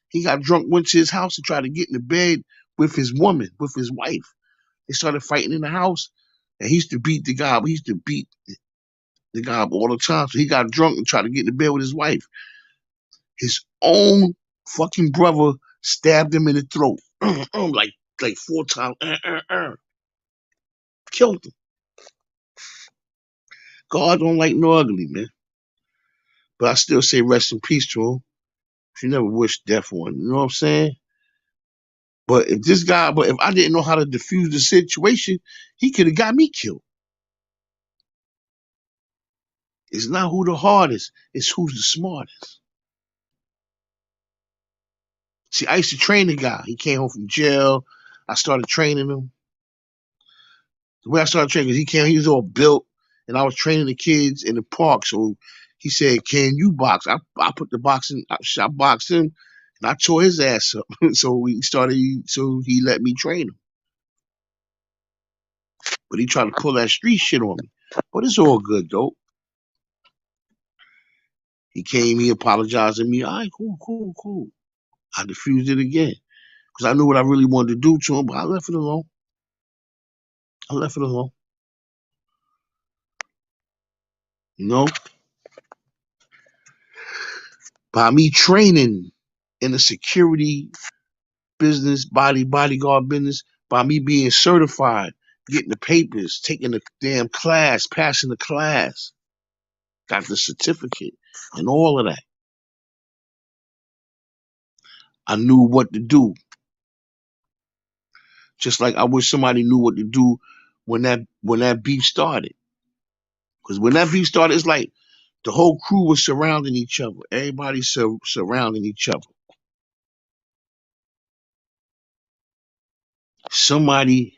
He got drunk, went to his house and tried to get in the bed with his woman, with his wife. They started fighting in the house, and he used to beat the guy. He used to beat the guy up all the time. So he got drunk and tried to get in the bed with his wife. His own fucking brother stabbed him in the throat, like 4 times. Killed him. God don't like no ugly, man. But I still say rest in peace to him. She never wished death on him. You know what I'm saying? But if I didn't know how to diffuse the situation, he could have got me killed. It's not who the hardest, it's who's the smartest. See, I used to train the guy. He came home from jail. I started training him. The way I started training, he was all built, and I was training the kids in the park. So he said, "Can you box?" I put the boxing, I boxed him, and I tore his ass up. So he let me train him. But he tried to pull that street shit on me. But it's all good, though. He came, he apologized to me. All right, cool, cool, cool. I diffused it again. Because I knew what I really wanted to do to him, but I left it alone. I left it alone. You know? By me training in the security business, bodyguard business, by me being certified, getting the papers, taking the damn class, passing the class, got the certificate, and all of that. I knew what to do. Just like I wish somebody knew what to do when that beef started. Because when that beef started, it's like the whole crew was surrounding each other. Everybody surrounding each other. Somebody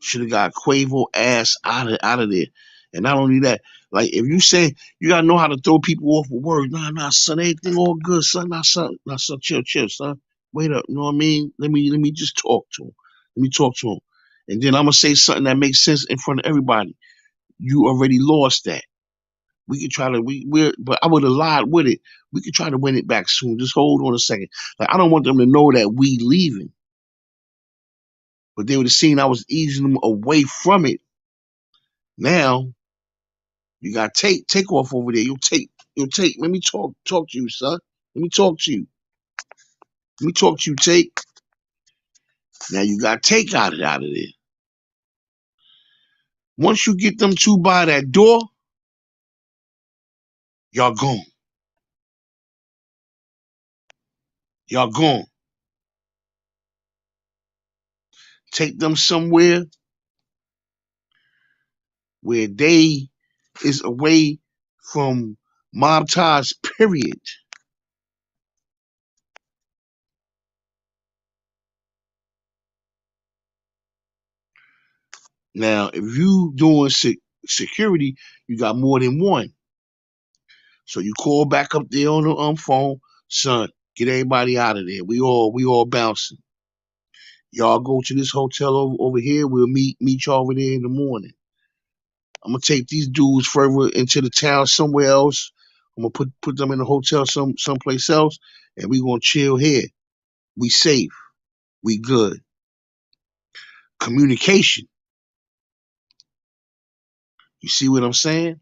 should have got Qoevo ass out of there. And not only that, like if you say you gotta know how to throw people off with words. Nah, son, everything all good, son. Nah, son, chill, son. Wait up, you know what I mean? Let me just talk to him. Let me talk to him. And then I'm gonna say something that makes sense in front of everybody. You already lost that. We could try to but I would have lied with it. We could try to win it back soon. Just hold on a second. Like I don't want them to know that we leaving. But they would have seen I was easing them away from it. Now you got take off over there. You'll take. Let me talk to you, son. Let me talk to you. Let me talk to you, take. Now you got take out of there. Once you get them two by that door, y'all gone. Y'all gone. Take them somewhere where they is away from mob ties, period. Now, if you doing security, you got more than one. So you call back up there on the phone, son, get everybody out of there. We all bouncing. Y'all go to this hotel over here. We'll meet y'all over there in the morning. I'm gonna take these dudes further into the town somewhere else. I'm gonna put them in a hotel someplace else, and we gonna chill here. We safe. We good. Communication. You see what I'm saying?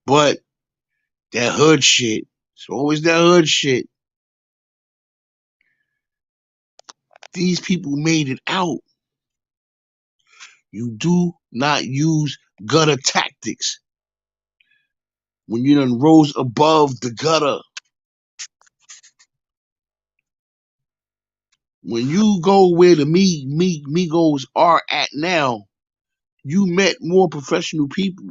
But that hood shit. It's always that hood shit. These people made it out. You do not use gutter tactics when you done rose above the gutter. When you go where the Migos are at now, you met more professional people.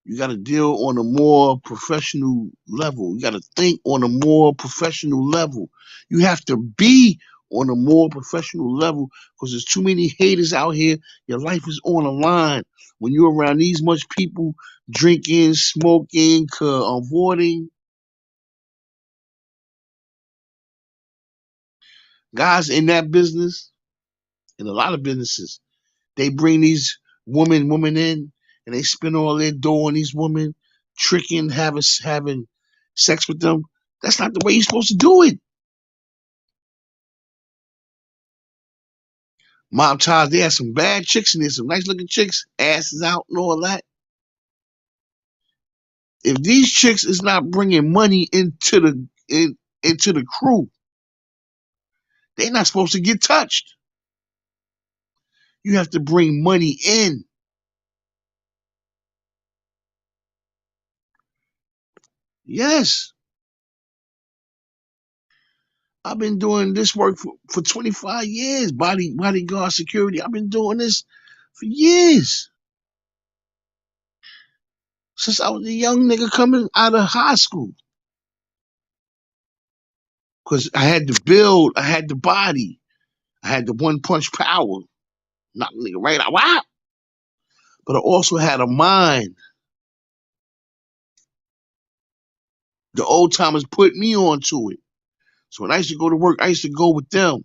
You got to deal on a more professional level. You got to think on a more professional level. You have to be on a more professional level because there's too many haters out here. Your life is on the line. When you're around these much people drinking, smoking, avoiding, guys in that business, in a lot of businesses, they bring these women in and they spend all their dough on these women, tricking, having sex with them. That's not the way you're supposed to do it. Mob ties, they have some bad chicks in there, some nice looking chicks, asses out and all that. If these chicks is not bringing money into the crew, they're not supposed to get touched. You have to bring money in. Yes. I've been doing this work for 25 years. Bodyguard security. I've been doing this for years. Since I was a young nigga coming out of high school. Because I had the build, I had the body, I had the one punch power. Knock a nigga right out. Wow. But I also had a mind. The old timers put me onto it. So when I used to go to work, I used to go with them.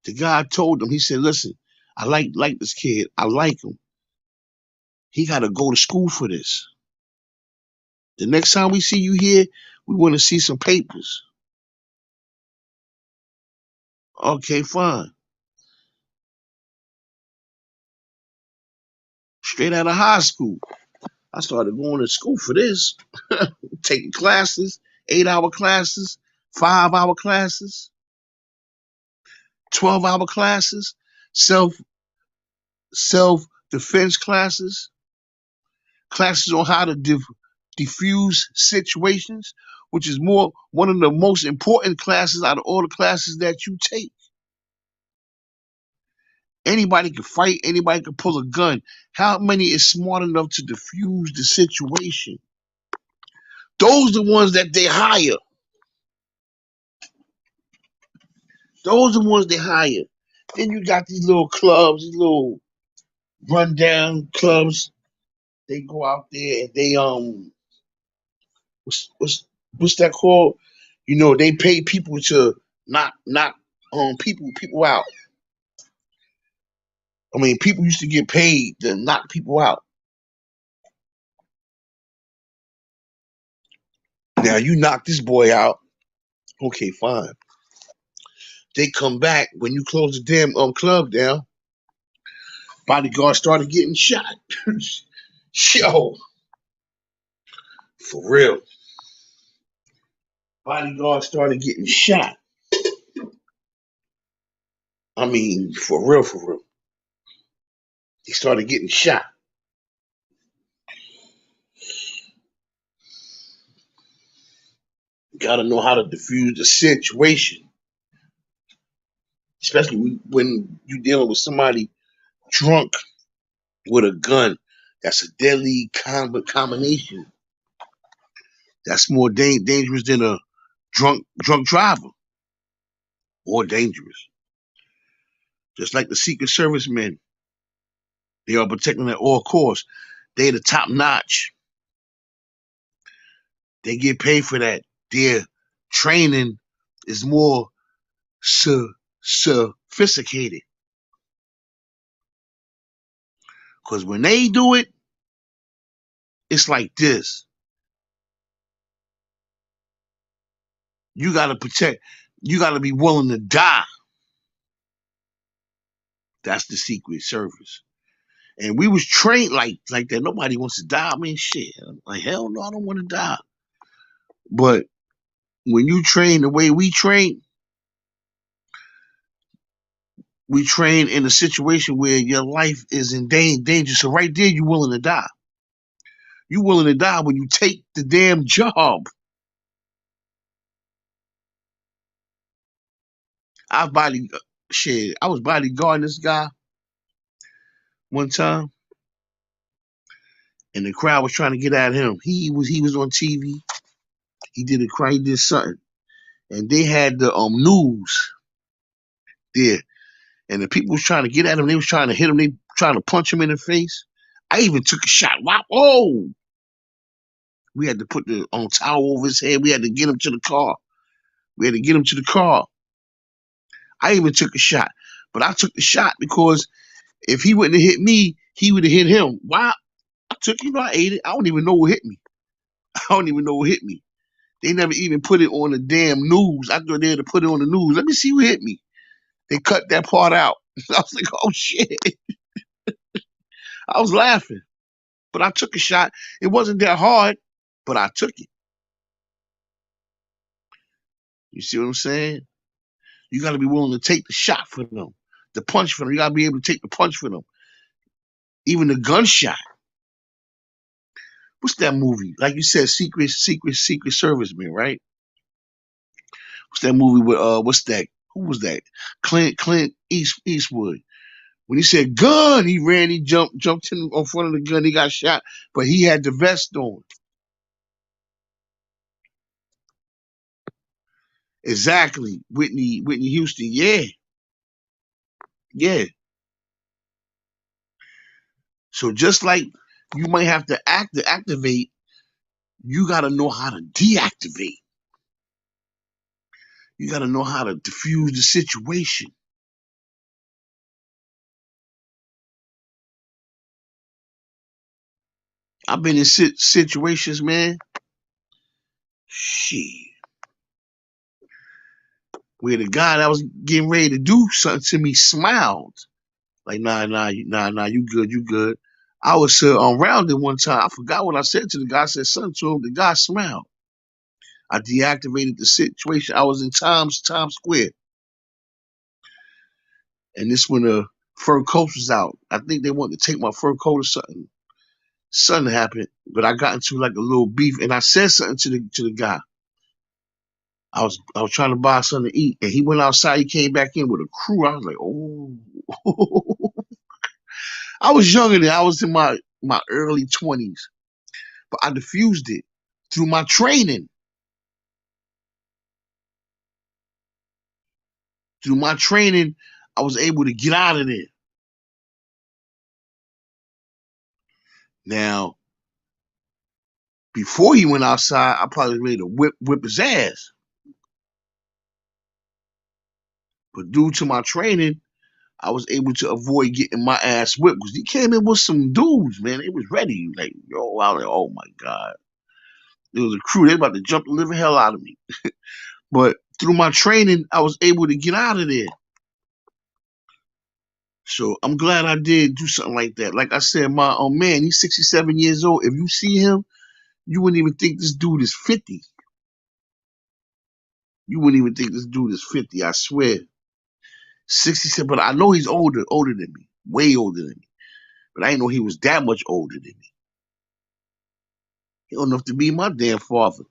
The guy told them, he said, listen, I like this kid. I like him. He got to go to school for this. The next time we see you here, we want to see some papers. Okay, fine. Straight out of high school, I started going to school for this. Taking classes, 8-hour classes, 5-hour classes, 12-hour classes, self self defense classes, classes on how to diffuse situations, which is one of the most important classes out of all the classes that you take. Anybody can fight, anybody can pull a gun. How many is smart enough to diffuse the situation? Those are the ones that they hire. Those are the ones they hire. Then you got these little clubs, these little rundown clubs. They go out there and they what's that called? You know, they pay people to knock people out. I mean, people used to get paid to knock people out. Now you knock this boy out. Okay, fine. They come back when you close the damn club down. Bodyguards started getting shot. Yo, for real. Bodyguards started getting shot. I mean, for real, for real. They started getting shot. You gotta know how to diffuse the situation, especially when you're dealing with somebody drunk with a gun. That's a deadly combination. That's more dangerous than a drunk driver. More dangerous. Just like the Secret Service men, they are protecting at all costs. They the top notch. They get paid for that. Their training is more sophisticated. Because when they do it, it's like this. You gotta protect. You gotta be willing to die. That's the Secret Service. And we was trained like that. Nobody wants to die. I mean, shit. Like, hell no, I don't want to die. But when you train the way we train in a situation where your life is in danger. So right there, you're willing to die. You're willing to die when you take the damn job. I body shit. I was bodyguarding this guy one time, and the crowd was trying to get at him. He was on TV. He did a crime. He did something, and they had the news there, and the people was trying to get at him. They was trying to hit him. They trying to punch him in the face. I even took a shot. Wow! Oh, we had to put the towel over his head. We had to get him to the car. We had to get him to the car. I even took a shot, but I took the shot because if he wouldn't have hit me, he would have hit him. Why? I took, I ate it. I don't even know what hit me. I don't even know what hit me. They never even put it on the damn news. I thought they had to put it on the news. Let me see what hit me. They cut that part out. I was like, oh shit. I was laughing. But I took a shot. It wasn't that hard, but I took it. You see what I'm saying? You got to be willing to take the shot for them, the punch for them. You got to be able to take the punch for them, even the gunshot. What's that movie? Like you said, Secret Serviceman, right? What's that movie with what's that? Who was that? Eastwood. When he said gun, he ran, he jumped in front of the gun, he got shot, but he had the vest on. Exactly. Whitney Houston. Yeah. Yeah. So just like you might have to activate, you gotta know how to deactivate. You gotta know how to diffuse the situation. I've been in situations, man. Shit. Where the guy that was getting ready to do something to me smiled. Like, nah, you good, you good. I was around it one time. I forgot what I said to the guy. I said something to him. The guy smiled. I deactivated the situation. I was in Times Square, and this when the fur coat was out. I think they wanted to take my fur coat or something. Something happened, but I got into like a little beef, and I said something to the guy. I was trying to buy something to eat, and he went outside. He came back in with a crew. I was like, oh. I was younger then. I was in my early 20s, but I diffused it through my training. Through my training, I was able to get out of there. Now, before he went outside, I probably ready to whip his ass. But due to my training, I was able to avoid getting my ass whipped because he came in with some dudes, man. They was ready. Like, yo, I was like, oh my God. There was a crew, they about to jump the living hell out of me. But through my training, I was able to get out of there. So I'm glad I did do something like that. Like I said, my man, he's 67 years old. If you see him, you wouldn't even think this dude is 50. You wouldn't even think this dude is 50, I swear. 67, but I know he's older than me, way older than me. But I didn't know he was that much older than me. He old enough to be my damn father.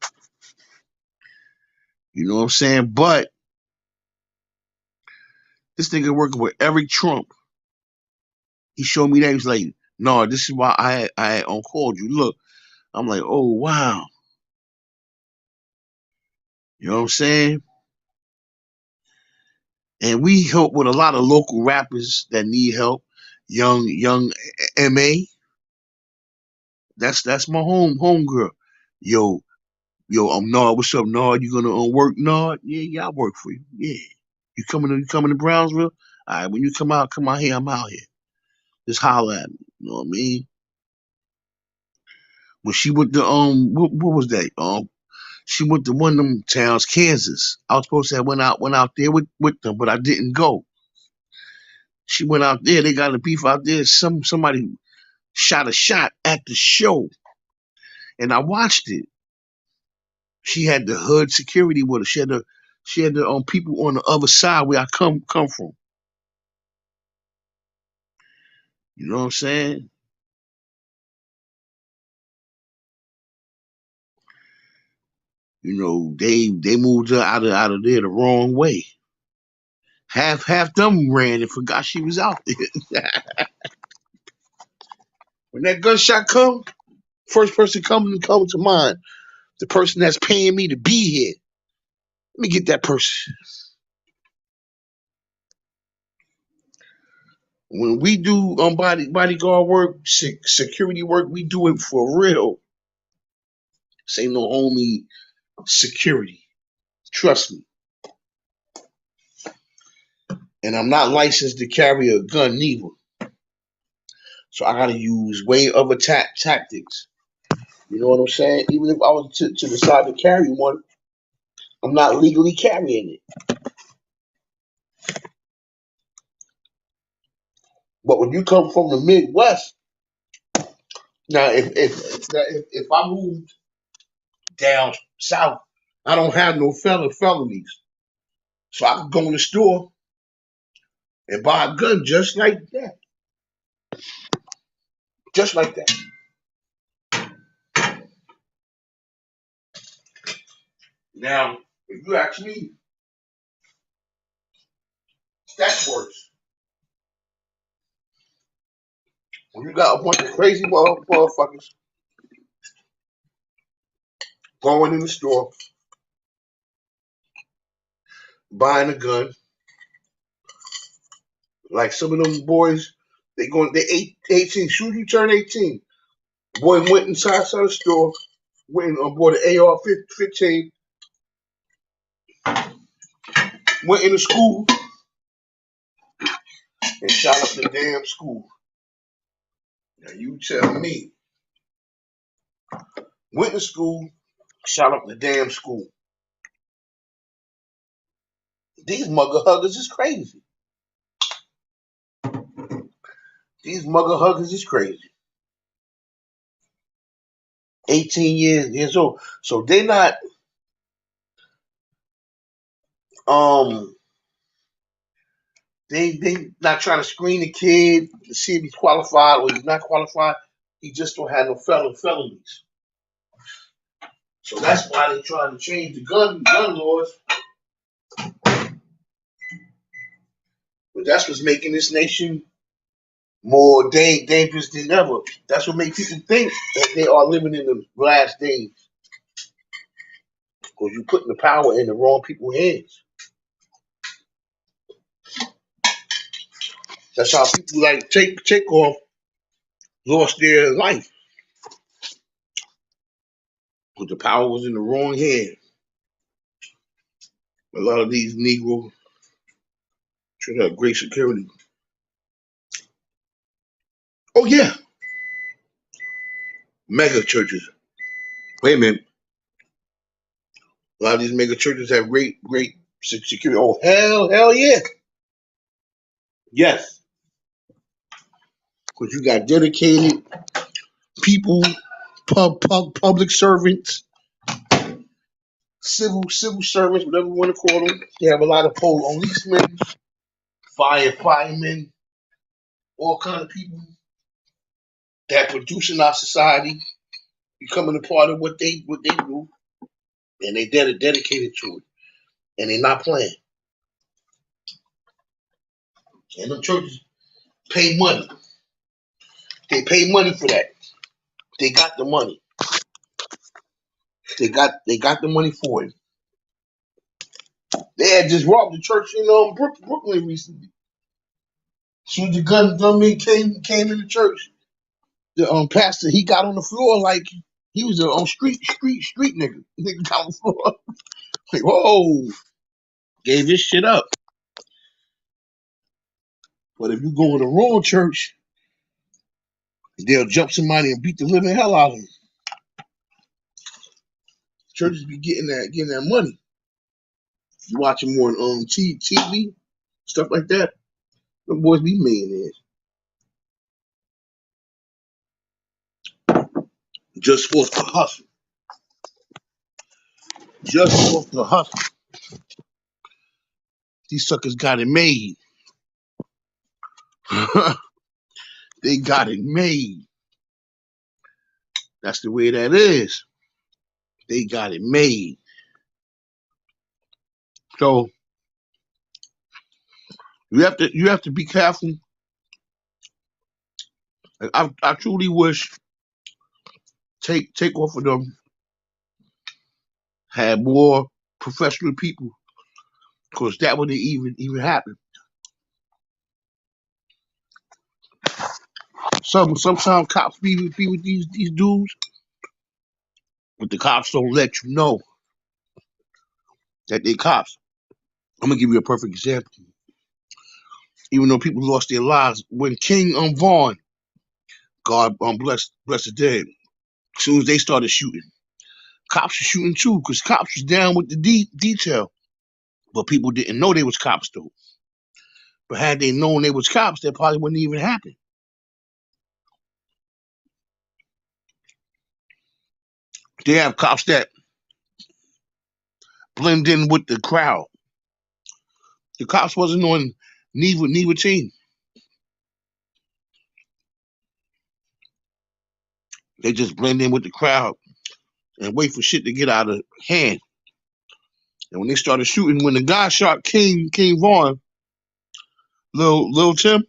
You know what I'm saying? But this nigga working with Eric Trump. He showed me that. He was like, no, this is why I called you. Look, I'm like, oh wow. You know what I'm saying? And we help with a lot of local rappers that need help. Young MA. That's my home girl. Yo, Nard, what's up, Nard? You gonna work, Nard? Yeah, I work for you. Yeah. You coming to Brownsville? All right, when you come out here, I'm out here. Just holler at me. You know what I mean? When she went to what was that? She went to one of them towns, Kansas. I was supposed to have went out there with them, but I didn't go. She went out there, they got a beef out there. Somebody shot a shot at the show. And I watched it. She had the hood security with her. She had the people on the other side where I come from. You know what I'm saying? You know, they moved her out of there the wrong way. Half them ran and forgot she was out there. When that gunshot come, first person come to mind, the person that's paying me to be here. Let me get that person. When we do bodyguard work, security work, we do it for real. This ain't no homie security. Trust me. And I'm not licensed to carry a gun neither. So I gotta use way other tactics. You know what I'm saying? Even if I was to decide to carry one, I'm not legally carrying it. But when you come from the Midwest, now if I moved down south, I don't have no felonies. So I could go in the store and buy a gun just like that. Just like that. Now, if you ask me, that's worse. When you got a bunch of crazy motherfuckers going in the store, buying a gun, like some of them boys, they 18, soon as you turn 18, boy went inside the store, went on board the AR-15, went into school and shot up the damn school. Now you tell me, went to school, shot up the damn school. These mugger huggers is crazy. These mugger huggers is crazy. 18 years old. So they not um they not trying to screen the kid to see if he's qualified or he's not qualified. He just don't have no felonies. So that's why they trying to change the gun laws. But that's what's making this nation more dangerous than ever. That's what makes people think that they are living in the last days. Because you're putting the power in the wrong people's hands. That's how people like Takeoff lost their life. Because the power was in the wrong hands. A lot of these Negro should have great security. Oh yeah, mega churches. Wait a minute. A lot of these mega churches have great security. Oh hell yeah. Yes. Because you got dedicated people, public servants, civil servants, whatever you want to call them. They have a lot of policemen, firemen, all kind of people that produce in our society, becoming a part of what they do, and they dedicated to it, and they're not playing. And them churches pay money. They pay money for that. They got the money. They got the money for it. They had just robbed the church in Brooklyn recently. As soon as the gunman came in the church, the pastor he got on the floor like he was a street nigga. Nigga got on the floor. Like, whoa, gave his shit up. But if you go in the wrong church, they'll jump somebody and beat the living hell out of them. Churches be getting that money. You watch them on TV, stuff like that. Them boys be millionaires. Just off the hustle. Just off the hustle. These suckers got it made. They got it made. That's the way that is. They got it made. So you have to be careful. I truly wish take off of them had more professional people, because that wouldn't even happen. Sometimes cops be with these dudes, but the cops don't let you know that they cops. I'm gonna give you a perfect example. Even though people lost their lives when King Vaughn, God bless the dead, as soon as they started shooting, cops were shooting too, because cops was down with the detail. But people didn't know they was cops though. But had they known they was cops, that probably wouldn't even happen. They have cops that blend in with the crowd. The cops wasn't on neither team. They just blend in with the crowd and wait for shit to get out of hand. And when they started shooting, when the guy shot King Vaughn, Lil Tim,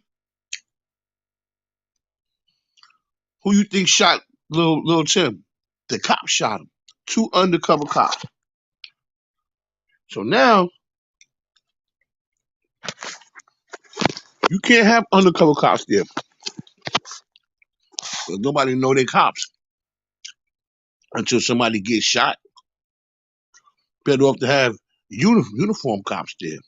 who you think shot Lil Tim? The cop shot him. Two undercover cops. So now you can't have undercover cops there. Nobody know they cops until somebody gets shot. Better off to have uniform cops there.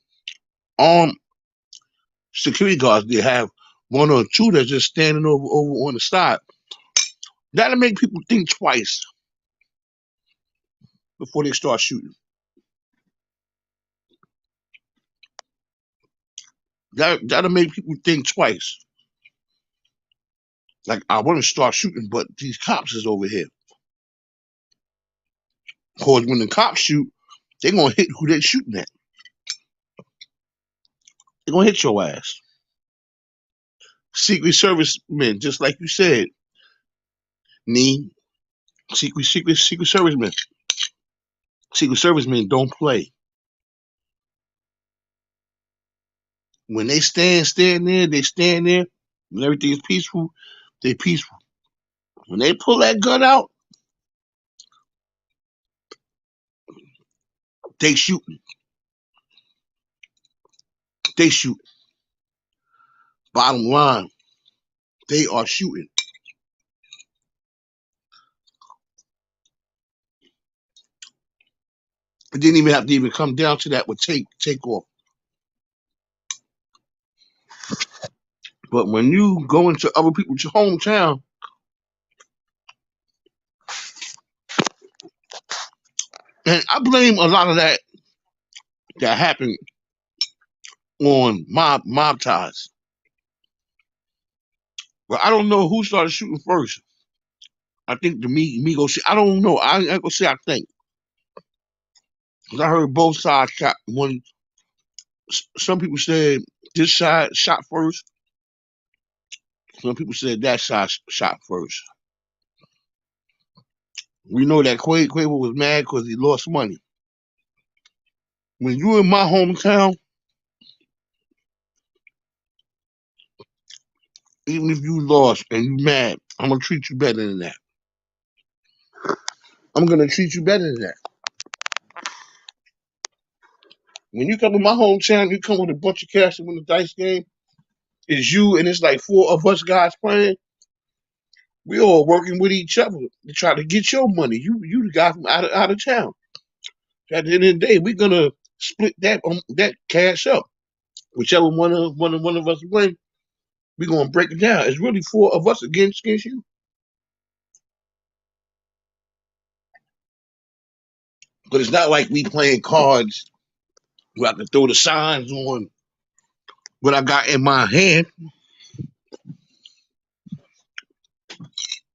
Security guards there, have one or two that's just standing over on the side. That'll make people think twice before they start shooting. That'll make people think twice. Like, I want to start shooting, but these cops is over here. Because when the cops shoot, they're going to hit who they're shooting at. They're going to hit your ass. Secret Service men, just like you said, Secret Servicemen. Secret Servicemen don't play. When they stand there, they stand there. When everything is peaceful, they peaceful. When they pull that gun out, they shooting. They shooting. Bottom line, they are shooting. It didn't even have to even come down to that with take off. But when you go into other people's hometown, and I blame a lot of that happened on mob ties. But I don't know who started shooting first. I think the Migos. I don't know. I ain't gonna say I think. Cause I heard both sides shot. Some people said this side shot first. Some people said that side shot first. We know that Qoevo was mad because he lost money. When you in my hometown, even if you lost and you mad, I'm gonna treat you better than that. I'm gonna treat you better than that. When you come to my hometown, you come with a bunch of cash to win the dice game. It's you and it's like four of us guys playing. We all working with each other to try to get your money. You the guy from out of town. At the end of the day, we're gonna split that cash up. Whichever one of us win, we're gonna break it down. It's really four of us against you. But it's not like we playing cards where I can throw the signs on what I got in my hand.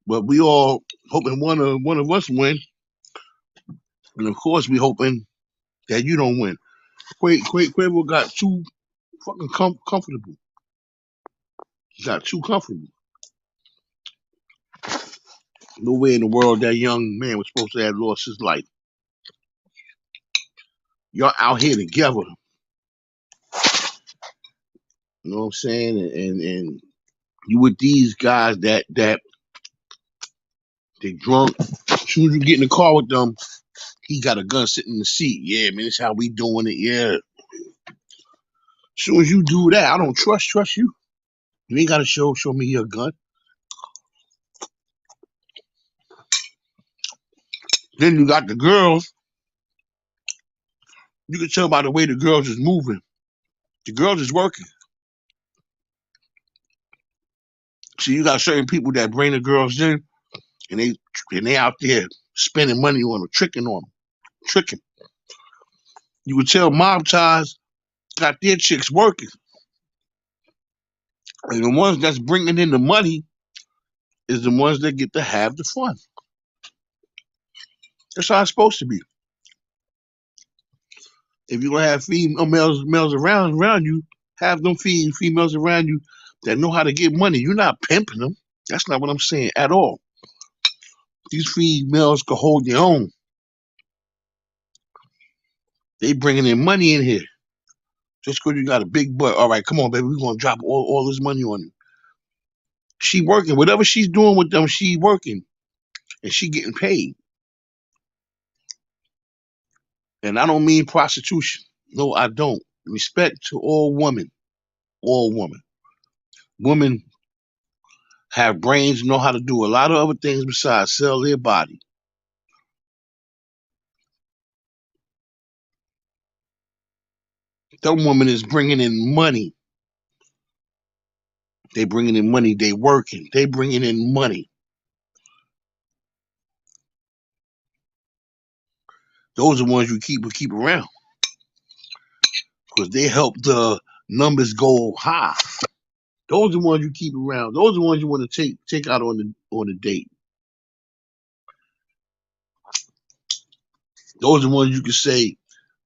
But we all hoping one of us win. And of course we hoping that you don't win. Qoevo got too fucking comfortable. He got too comfortable. No way in the world that young man was supposed to have lost his life. Y'all out here together. You know what I'm saying? And you with these guys that they drunk. As soon as you get in the car with them, he got a gun sitting in the seat. Yeah, man, this how we doing it. Yeah. As soon as you do that, I don't trust you. You ain't gotta show me your gun. Then you got the girls. You can tell by the way the girls is moving. The girls is working. See, you got certain people that bring the girls in, and they out there spending money on them, tricking. You would tell mob ties got their chicks working, and the ones that's bringing in the money is the ones that get to have the fun. That's how it's supposed to be. If you're gonna have female males around you, have them females around you that know how to get money. You're not pimping them. That's not what I'm saying at all. These females can hold their own. They bringing in money in here. Just because you got a big butt. All right, come on, baby. We're going to drop all this money on you. She working. Whatever she's doing with them, she working. And she getting paid. And I don't mean prostitution. No, I don't. Respect to all women. All women. Women have brains, know how to do a lot of other things besides sell their body. That woman is bringing in money. They bringing in money. They working. They bringing in money. Those are the ones you keep around because they help the numbers go high. Those are the ones you keep around. Those are the ones you want to take out on the date. Those are the ones you can say,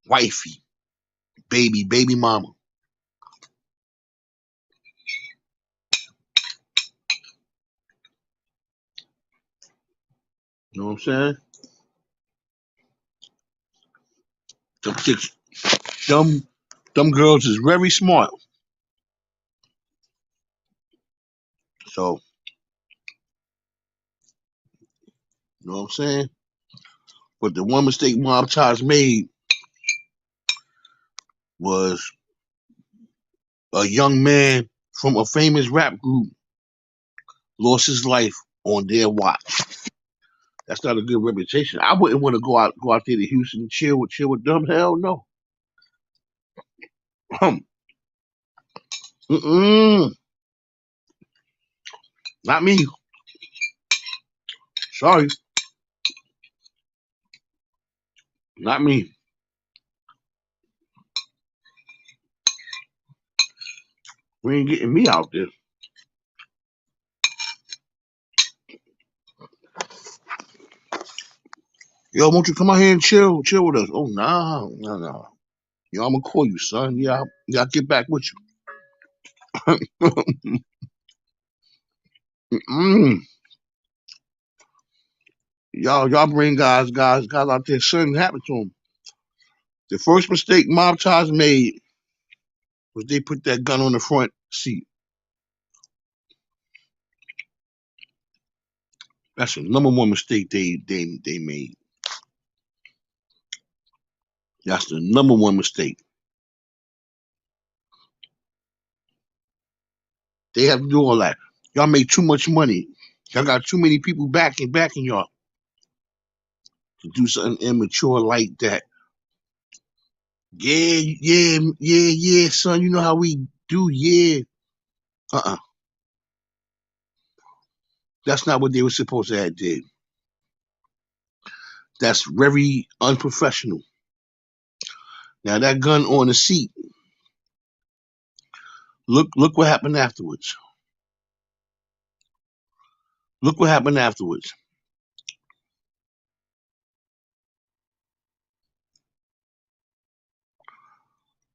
wifey, baby mama. You know what I'm saying? Them chicks, them, them girls is very smart. So, you know what I'm saying? But the one mistake Mob Ties made was a young man from a famous rap group lost his life on their watch. That's not a good reputation. I wouldn't want to go out there to Houston and chill with them. Hell no. Mm-mm. Not me. Sorry. Not me. We ain't getting me out there. Yo, won't you come out here and chill with us? Oh, nah, nah. Yo, I'm gonna call you, son. Yeah, I'll get back with you. Mm. Y'all bring guys out there. Something happened to them. The first mistake Mob Ties made was they put that gun on the front seat. That's the number one mistake they made. That's the number one mistake. They have to do all that. Y'all make too much money. Y'all got too many people backing y'all to do something immature like that. Yeah, son. You know how we do, yeah. Uh-uh. That's not what they were supposed to have did. That's very unprofessional. Now that gun on the seat, look what happened afterwards. Look what happened afterwards.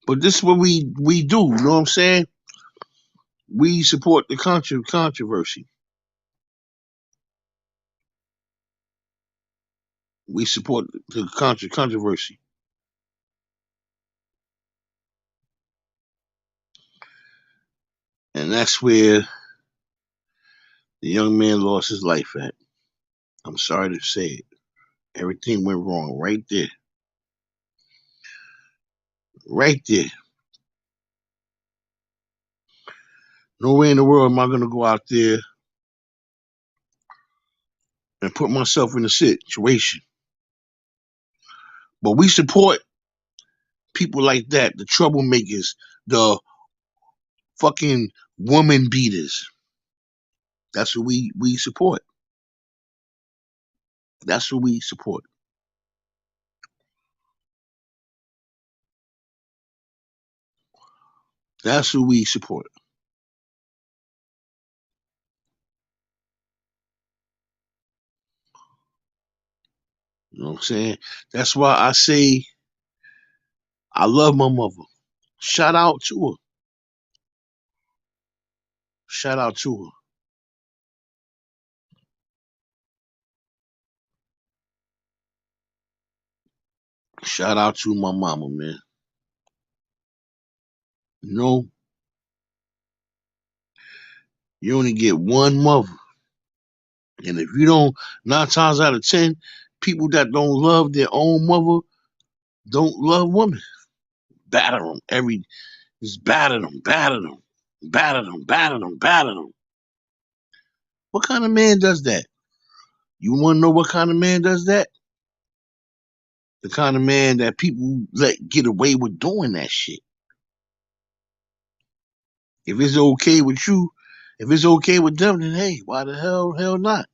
But this is what we do, you know what I'm saying? We support the controversy. We support the controversy. And that's where the young man lost his life at. I'm sorry to say it. Everything went wrong right there. Right there. No way in the world am I going to go out there and put myself in a situation. But we support people like that, the troublemakers, the fucking woman beaters. That's what we support. That's what we support. That's who we support. You know what I'm saying? That's why I say I love my mother. Shout out to her. Shout out to her. Shout out to my mama, man. You know, you only get one mother. And if you don't, 9 times out of 10, people that don't love their own mother don't love women. Batter them just batter them, batter them, batter them, batter them, batter them. What kind of man does that? You want to know what kind of man does that? The kind of man that people let get away with doing that shit. If it's okay with you, if it's okay with them, then hey, why the hell not?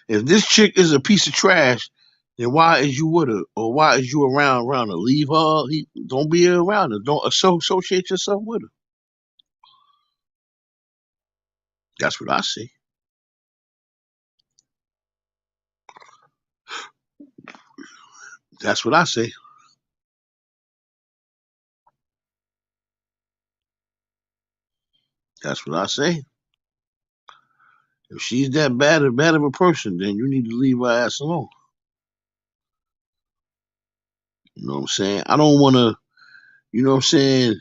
If this chick is a piece of trash, then why is you with her, or why is you around her? Leave her. Don't be around her. Don't associate yourself with her. That's what I say. That's what I say. That's what I say. If she's that bad of a person, then you need to leave her ass alone. You know what I'm saying? I don't want to. You know what I'm saying?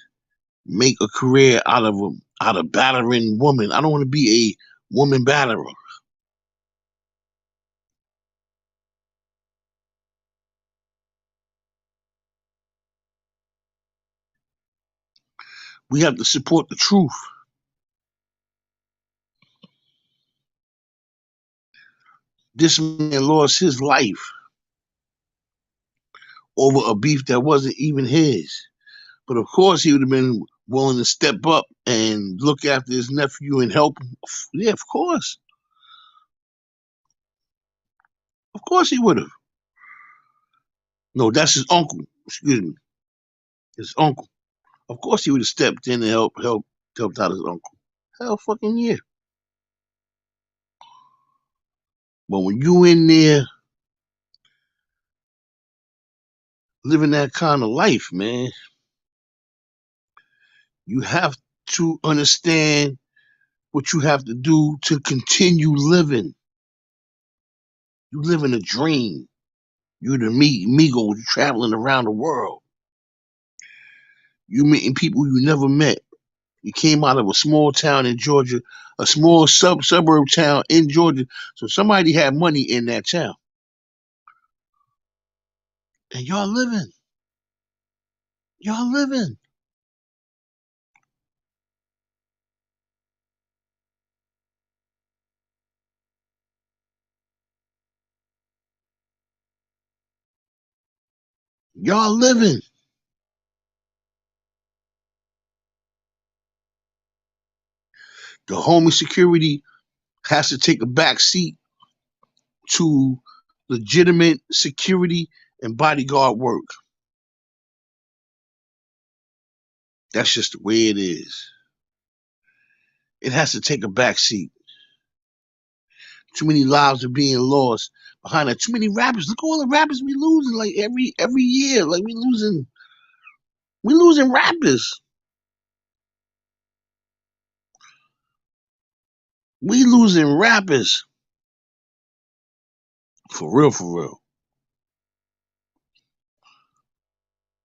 Make a career out of battering women. I don't want to be a woman batterer. We have to support the truth. This man lost his life over a beef that wasn't even his. But of course, he would have been willing to step up and look after his nephew and help him. Yeah, of course. Of course he would have. No, that's his uncle. Excuse me. His uncle. Of course he would have stepped in and helped out his uncle. Hell fucking yeah. But when you in there living that kind of life, man, you have to understand what you have to do to continue living. You live in a dream. You're the Migos traveling around the world. You meeting people you never met. You came out of a small town in Georgia, a small suburb town in Georgia. So somebody had money in that town. And y'all living. Y'all living. Y'all living. The homie security has to take a back seat to legitimate security and bodyguard work. That's just the way it is. It has to take a back seat. Too many lives are being lost behind that. Too many rappers. Look at all the rappers we losing like every year. Like we losing rappers. We losing rappers. For real, for real.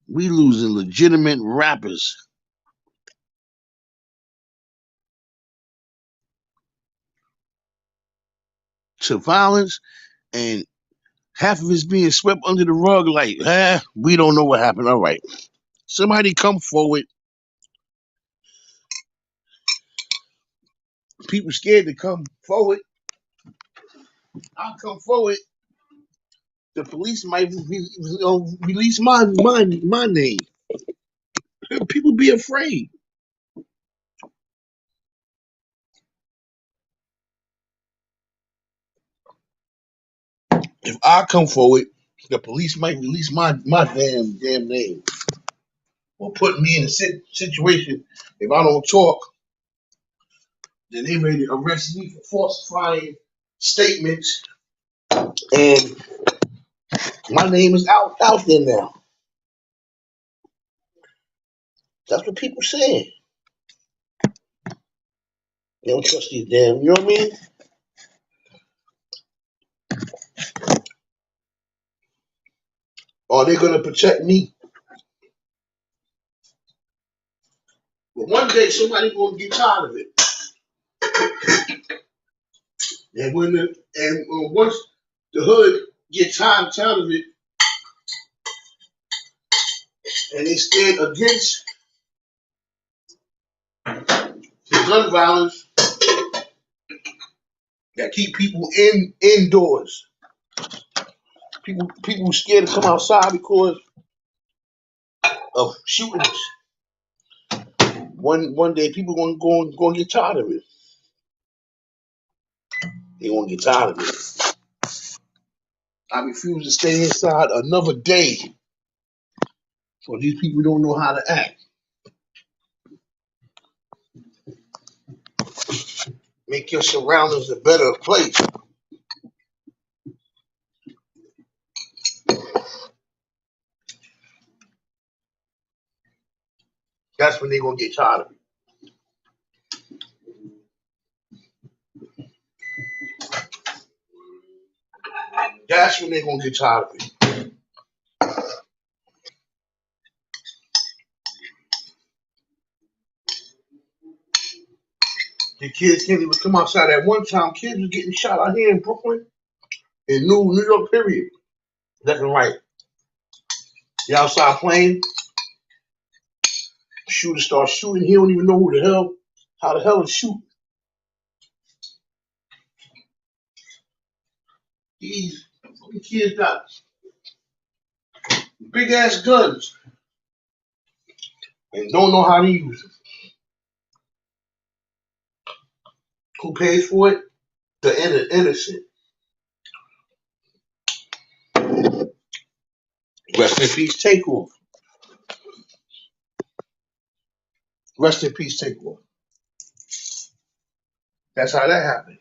We losing legitimate rappers to violence, and half of it's being swept under the rug like, we don't know what happened. All right. Somebody come forward. People scared to come forward. I'll come forward. The police might release my name. People be afraid. If I come forward, the police might release my damn name, or put me in a situation. If I don't talk, then they ready to arrest me for falsifying statements And my name is out there now. That's what people saying. They don't trust these damn, you know what I mean? Are they gonna protect me? But one day somebody gonna get tired of it. And once the hood get tired of it, and they stand against the gun violence that keep people indoors. People scared to come outside because of shootings. One day people gonna get tired of it. They gonna get tired of it. I refuse to stay inside another day. So these people don't know how to act. Make your surroundings a better place. That's when they gonna get tired of it. That's when they gonna get tired of it. The kids can't even come outside. At one time, kids was getting shot out here in Brooklyn, in New York, period. Left and right. You outside playing, shooter starts shooting. He don't even know how the hell to shoot. These kids got big ass guns and don't know how to use them. Who pays for it? The innocent. Rest in peace, Takeoff. Rest in peace, Takeoff. That's how that happened.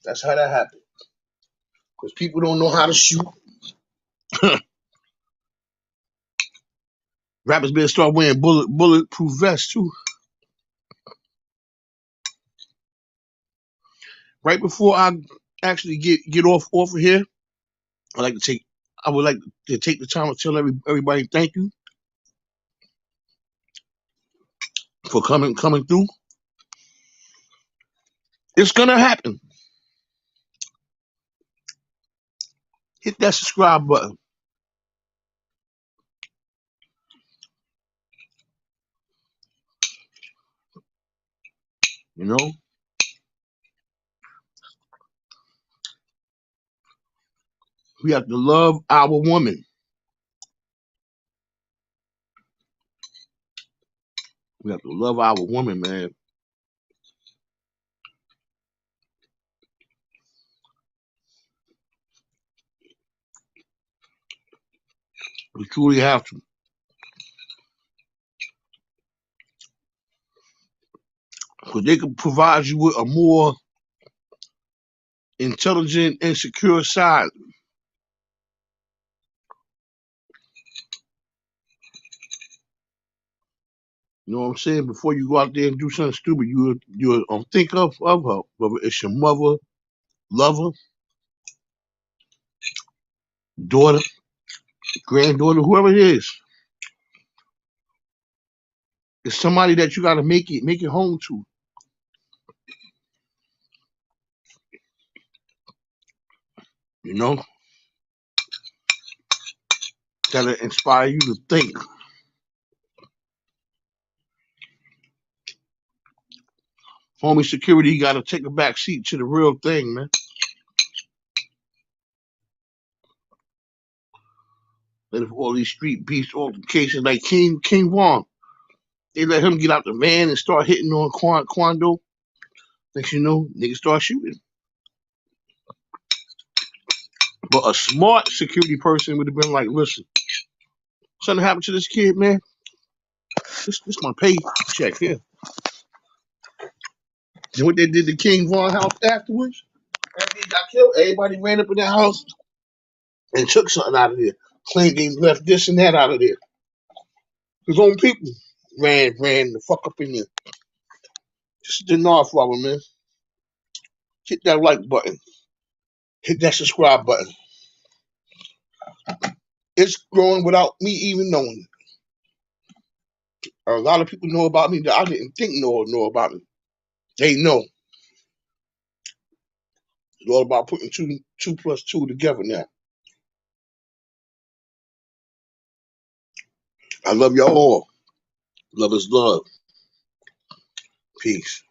That's how that happened. Because people don't know how to shoot. Rappers better start wearing bulletproof vests too. Right before I actually get off of here, I would like to take the time to tell everybody thank you for coming through. It's gonna happen. Hit that subscribe button. You know, we have to love our woman. We have to love our woman, man. We truly have to. Because they can provide you with a more intelligent and secure side. You know what I'm saying? Before you go out there and do something stupid, you think of her, whether it's your mother, lover, daughter, granddaughter, whoever it is. It's somebody that you got to make it home to. You know, that'll inspire you to think. Homie security got to take a back seat to the real thing, man. And all these street beast altercations like King Von, they let him get out the van and start hitting on Quando. Next you know, niggas start shooting. But a smart security person would have been like, listen, something happened to this kid, man. This my pay check here. And what they did to King Von house afterwards, after he got killed, everybody ran up in that house and took something out of there. Claimed they left this and that out of there. His own people ran the fuck up in there. Just didn't know for man. Hit that like button. Hit that subscribe button. It's growing without me even knowing it. A lot of people know about me that I didn't think know about me. They know. It's all about putting two plus two together now. I love y'all all. Love is love. Peace.